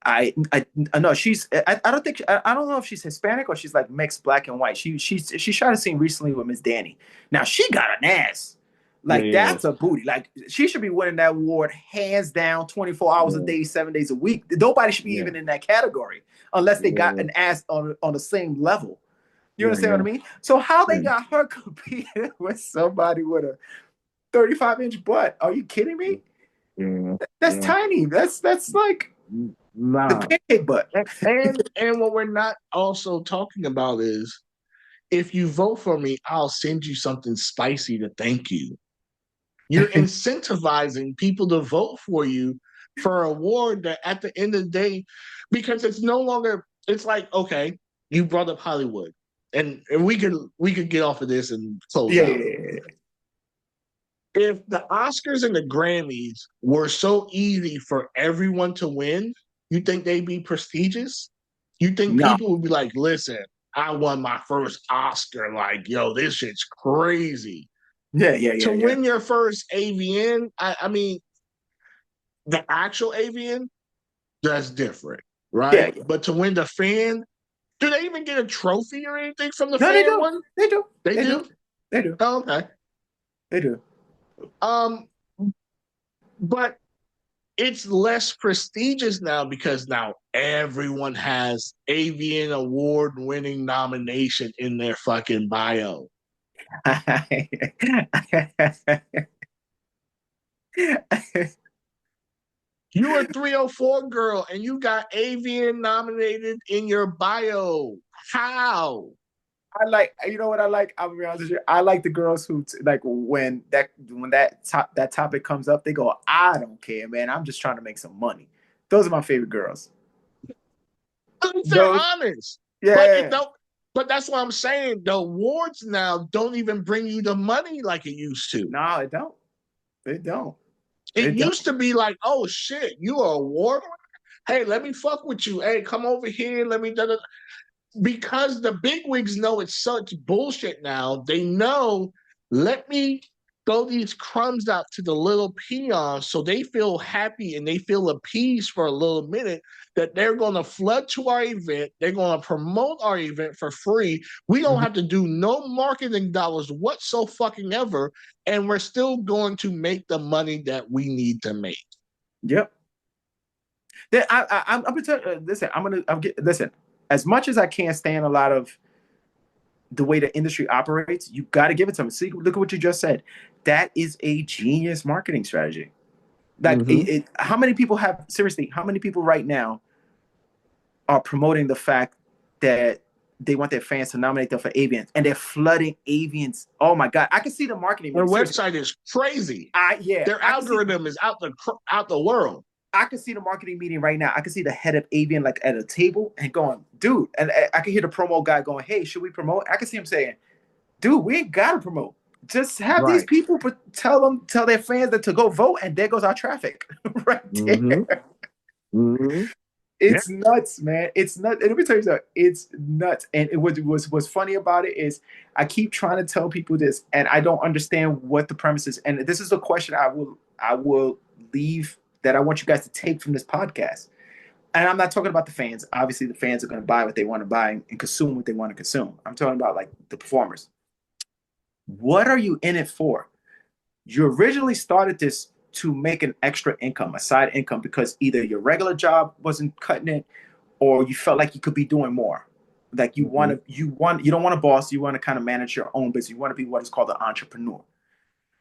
I know I don't think I don't know if she's Hispanic or she's like mixed black and white. She shot a scene recently with Miss Danny. Now she got an ass. Yeah. Like Yeah. that's a booty. Like she should be winning that award hands down, 24 hours a Yeah. day, 7 days a week. Nobody should be Yeah. even in that category unless they got Yeah. an ass on the same level. You Yeah. understand what I Yeah. mean? So how they Yeah. got her competing with somebody with a 35-inch butt? Are you kidding me? Yeah. That's Yeah. tiny. That's like the Nah. pancake butt. And what we're not also talking about is if you vote for me, I'll send you something spicy to thank you. You're incentivizing people to vote for you for an award that at the end of the day, because it's no longer, it's like, okay, you brought up Hollywood. And we could get off of this and close Yeah, out. yeah, yeah. If the Oscars and the Grammys were so easy for everyone to win, you think they'd be prestigious? You think No. people would be like, listen, I won my first Oscar. Like, yo, this shit's crazy. Yeah, yeah, To yeah, yeah. win your first AVN, I mean, the actual AVN, that's different, Yeah, right? yeah. But to win the fan, do they even get a trophy or anything from the No, they fan do. one? They do. They They do. do? They do. Oh, okay. They do. Um, but it's less prestigious now because now everyone has AVN award winning nomination in their fucking bio. You a 304 girl and you got AVN nominated in your bio. How? I like, you know what I like? I'll be honest with you. I like the girls who like when that topic comes up, they go, "I don't care, man. I'm just trying to make some money." Those are my favorite girls. They're Those, honest. yeah, But yeah, it yeah. don't but that's what I'm saying. The awards now don't even bring you the money like it used to. No, it don't. It don't. It It don't. used to be like, oh shit, you are a award winner? Hey, let me fuck with you. Hey, come over here. Let me because the bigwigs know it's such bullshit now. They know, let me throw these crumbs out to the little peons so they feel happy and they feel appeased for a little minute that they're going to flood to our event. They're going to promote our event for free. We don't Mhm. have to do no marketing dollars whatsoever fucking ever, and we're still going to make the money that we need to make. Yep. Then I'm gonna tell listen. Listen. As much as I can't stand a lot of the way the industry operates, you got to give it to them. See, look at what you just said. That is a genius marketing strategy. Like, Mm-hmm. how many people have seriously? How many people right now are promoting the fact that they want their fans to nominate them for Avians, and they're flooding Avians? Oh my God, I can see the marketing. Their Seriously, website is crazy. yeah, Their algorithm is out the world. I can see the marketing meeting right now. I can see the head of Avian like at a table and going, dude, and I can hear the promo guy going, hey, should we promote? I can see him saying, dude, we ain't gotta promote. Just have these Right. people tell their fans that to go vote, and there goes our traffic right there. Mm-hmm. Mm-hmm. Yeah. It's nuts, man. It's nuts. And let me tell you something. It's nuts. And what's funny about it is I keep trying to tell people this, and I don't understand what the premise is. And this is the question I will leave that I want you guys to take from this podcast. And I'm not talking about the fans. Obviously, the fans are going to buy what they want to buy and consume what they want to consume. I'm talking about like the performers. What are you in it for? You originally started this to make an extra income, a side income, because either your regular job wasn't cutting it or you felt like you could be doing more. Like you don't want a boss. You want to kind of manage your own business. You want to be what is called an entrepreneur.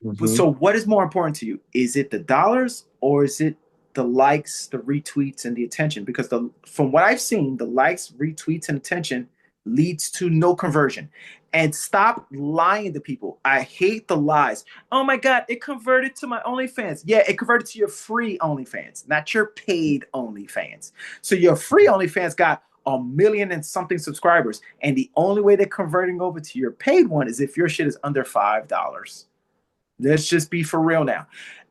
Mm-hmm. So what is more important to you? Is it the dollars or is it the likes, the retweets, and the attention? Because from what I've seen, the likes, retweets, and attention leads to no conversion. And stop lying to people. I hate the lies. Oh my God, it converted to my OnlyFans. Yeah, it converted to your free OnlyFans, not your paid OnlyFans. So your free OnlyFans got 1 million and something subscribers. And the only way they're converting over to your paid one is if your shit is under $5. Let's just be for real now.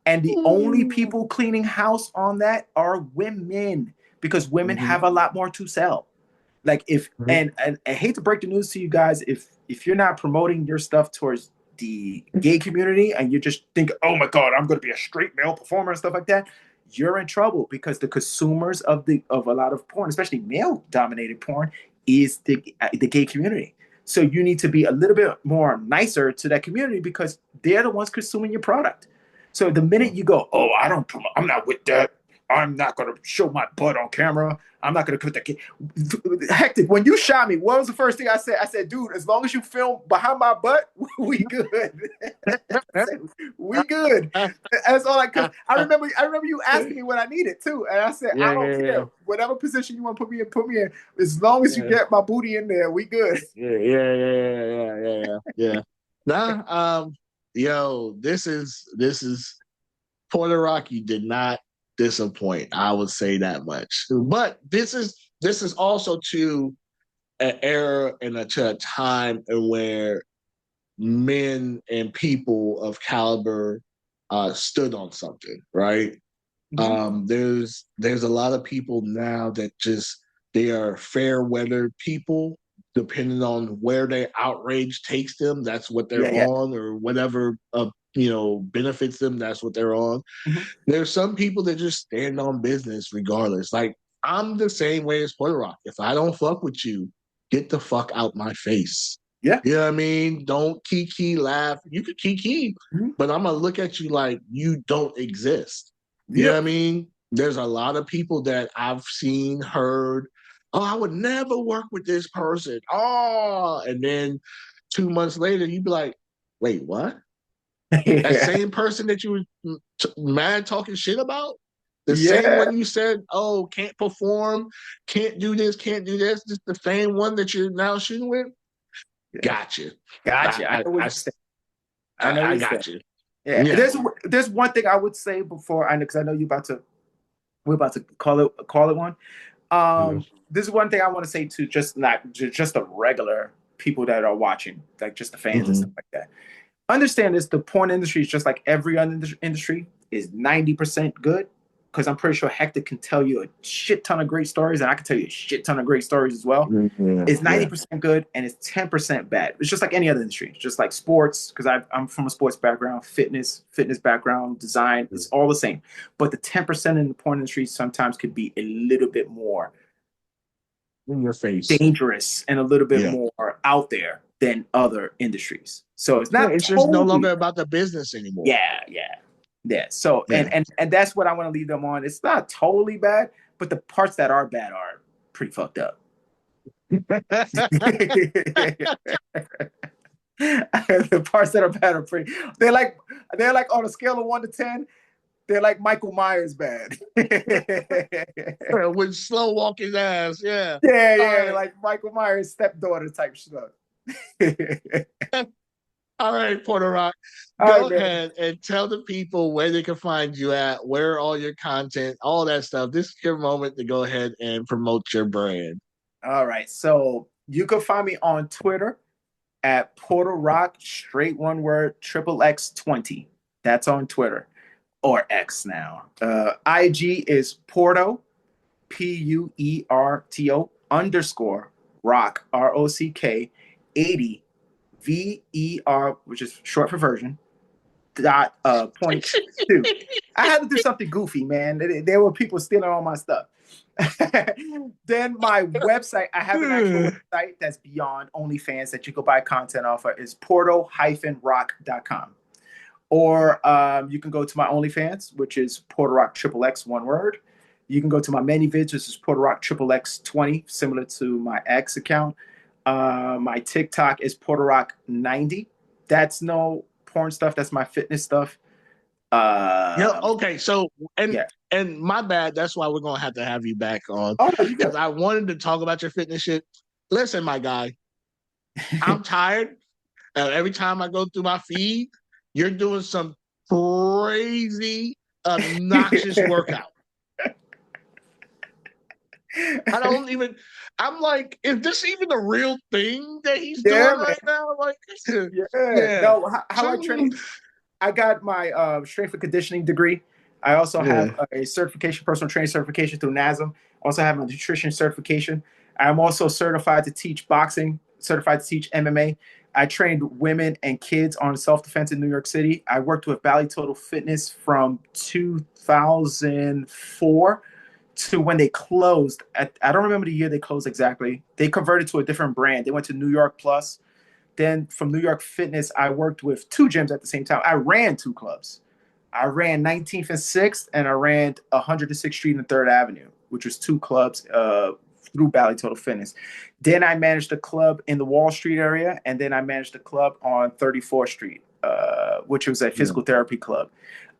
And the only people cleaning house on that are women because women Mm-hmm. have a lot more to sell. Like if and I hate to break the news to you guys, if you're not promoting your stuff towards the gay community and you just think, oh my God, I'm going to be a straight male performer and stuff like that, you're in trouble because the consumers of a lot of porn, especially male dominated porn, is the gay community. So you need to be a little bit more nicer to that community because they're the ones consuming your product. So the minute you go, oh, I don't promote, I'm not with that. I'm not going to show my butt on camera. I'm not going to put the Hektek. When you shot me, what was the first thing I said? I said, dude, as long as you film behind my butt, we good. Said, we good. That's all because I remember you asking me what I needed too, and I said, I don't care. Whatever position you want to put me in. As long as you get my booty in there, we good. Yeah. Nah, yo, this is PuertoRock. You did not disappoint. I would say that much. But this is also to an era and to a time in where men and people of caliber stood on something, right? Mm-hmm. There's a lot of people now that just they are fair weather people. Depending on where their outrage takes them, that's what they're on, or whatever benefits them, that's what they're on. Mm-hmm. There's some people that just stand on business regardless. Like I'm the same way as PuertoRock. If I don't fuck with you, get the fuck out my face. Yeah. You know what I mean? Don't kiki laugh. You could kiki, but I'm gonna look at you like you don't exist. You know what I mean? There's a lot of people that I've seen, heard, oh, I would never work with this person. Oh, and then 2 months later, you'd be like, wait, what? That same person that you were mad talking shit about? The same one you said, oh, can't perform, can't do this, just the same one that you're now shooting with? Gotcha. I know what you're saying. I got you. Yeah. There's one thing I would say before I know because I know we're about to call it one. This is one thing I want to say to just the regular people that are watching, like just the fans and stuff like that. Understand this: the porn industry is just like every other industry is 90% good. Because I'm pretty sure Hektek can tell you a shit ton of great stories, and I can tell you a shit ton of great stories as well. It's 90% good and it's 10% bad. It's just like any other industry. It's just like sports, because I'm from a sports background, fitness background, design. It's all the same. But the 10% in the porn industry sometimes could be a little bit more in your face, dangerous, and a little bit more out there than other industries. So it's not. It's just no longer about the business anymore. Yeah. So and that's what I want to leave them on. It's not totally bad, but the parts that are bad are pretty fucked up. The parts that are bad are pretty. They're like on a scale of 1 to 10. They're like Michael Myers bad. With slow walking ass, yeah. Yeah, like Michael Myers stepdaughter type stuff. All right, PuertoRock. Go ahead and tell the people where they can find you at, where all your content, all that stuff. This is your moment to go ahead and promote your brand. All right. So you can find me on Twitter at PuertoRock, straight one word, XXX20. That's on Twitter or X now. IG is Puerto, PUERTO _rock, ROCK 80 VER, which is short for version, .2. I had to do something goofy, man. There were people stealing all my stuff. Then my website, I have an actual website that's beyond OnlyFans that you can buy content off of, is Puerto-rock.com. Or you can go to my OnlyFans, which is PuertoRockXXX, one word. You can go to my many vids, which is PuertoRockxxx20, similar to my X account. My TikTok is PuertoRock90. That's no porn stuff. That's my fitness stuff. Yeah. Um, Okay. So and yeah. and my bad. That's why we're gonna have you back on Oh no, you because good. I wanted to talk about your fitness shit. Listen, my guy, I'm tired. Every time I go through my feed, you're doing some crazy, obnoxious workout. I don't even. I'm like, is this even a real thing that he's Yeah, doing man. right now? Like, Yeah. yeah, No, how I train. I got my strength and conditioning degree. I also have yeah, a certification, personal training certification through NASM. Also have a nutrition certification. I'm also certified to teach boxing, certified to teach MMA. I trained women and kids on self-defense in New York City. I worked with Valley Total Fitness from 2004 to when they closed. I don't remember the year they closed exactly. They converted to a different brand. They went to New York Plus. Then from New York Fitness, I worked with two gyms at the same time. I ran two clubs. I ran 19th and 6th, and I ran 106th Street and 3rd Avenue, which was two clubs through Valley Total Fitness. Then I managed a club in the Wall Street area, and then I managed a club on 34th Street, which was a yeah, physical therapy club.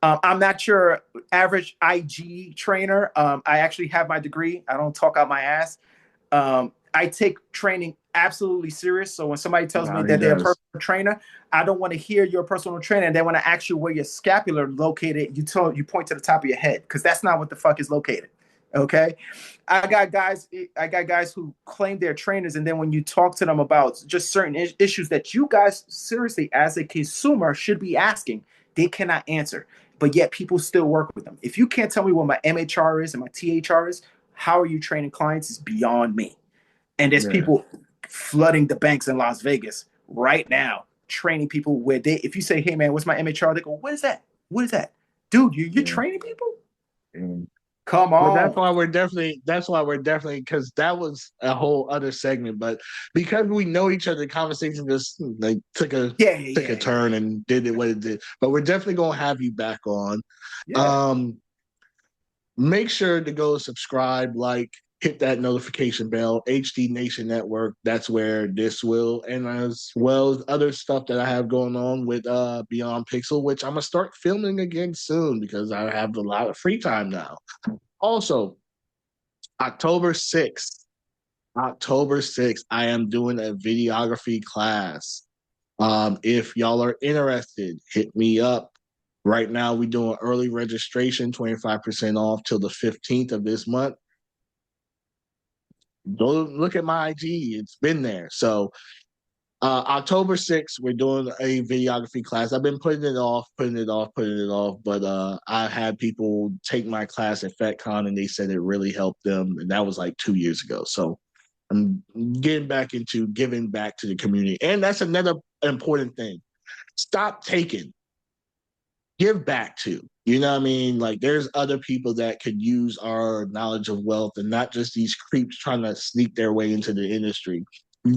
I'm not your average IG trainer. I actually have my degree. I don't talk out my ass. I take training absolutely serious. So when somebody tells me no, he that they're a personal does. trainer, I don't want to hear you're a personal trainer. And then when I ask you where your scapular located, you point to the top of your head because that's not what the fuck is located. Okay, I got guys who claim they're trainers, and then when you talk to them about just certain issues that you guys seriously as a consumer should be asking, they cannot answer. But yet people still work with them. If you can't tell me what my MHR is and my THR is, how are you training clients is beyond me. And there's Yeah, people flooding the banks in Las Vegas right now, training people where they, if you say, hey man, what's my MHR? They go, what is that? What is that? Dude, you're yeah. training people? Yeah. Come But on. that's why we're definitely because that was a whole other segment. But because we know each other, the conversation just like Yeah, took a yeah, yeah, yeah. turn and did it what it did. But we're definitely gonna have you back on. Yeah. Um, Make sure to go subscribe, like, hit that notification bell. HD Nation Network. That's where this will, and as well as other stuff that I have going on with Beyond Pixel, which I'm gonna start filming again soon because I have a lot of free time now. Also, October 6th, October 6th, I am doing a videography class. If y'all are interested, hit me up. Right now, we're doing early registration, 25% off till the 15th of this month. Go look at my IG. It's been there. So October 6th, we're doing a videography class. I've been putting it off, but I had people take my class at FetCon and they said it really helped them. And that was like 2 years ago. So I'm getting back into giving back to the community. And that's another important thing. Stop taking, give back to. You know what I mean? Like there's other people that could use our knowledge of wealth and not just these creeps trying to sneak their way into the industry.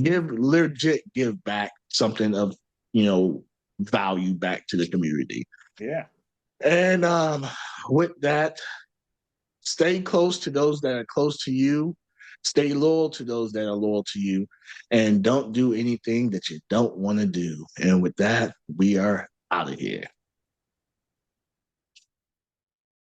Give back something of, you know, value back to the community. Yeah. And with that, stay close to those that are close to you. Stay loyal to those that are loyal to you. And don't do anything that you don't want to do. And with that, we are out of here.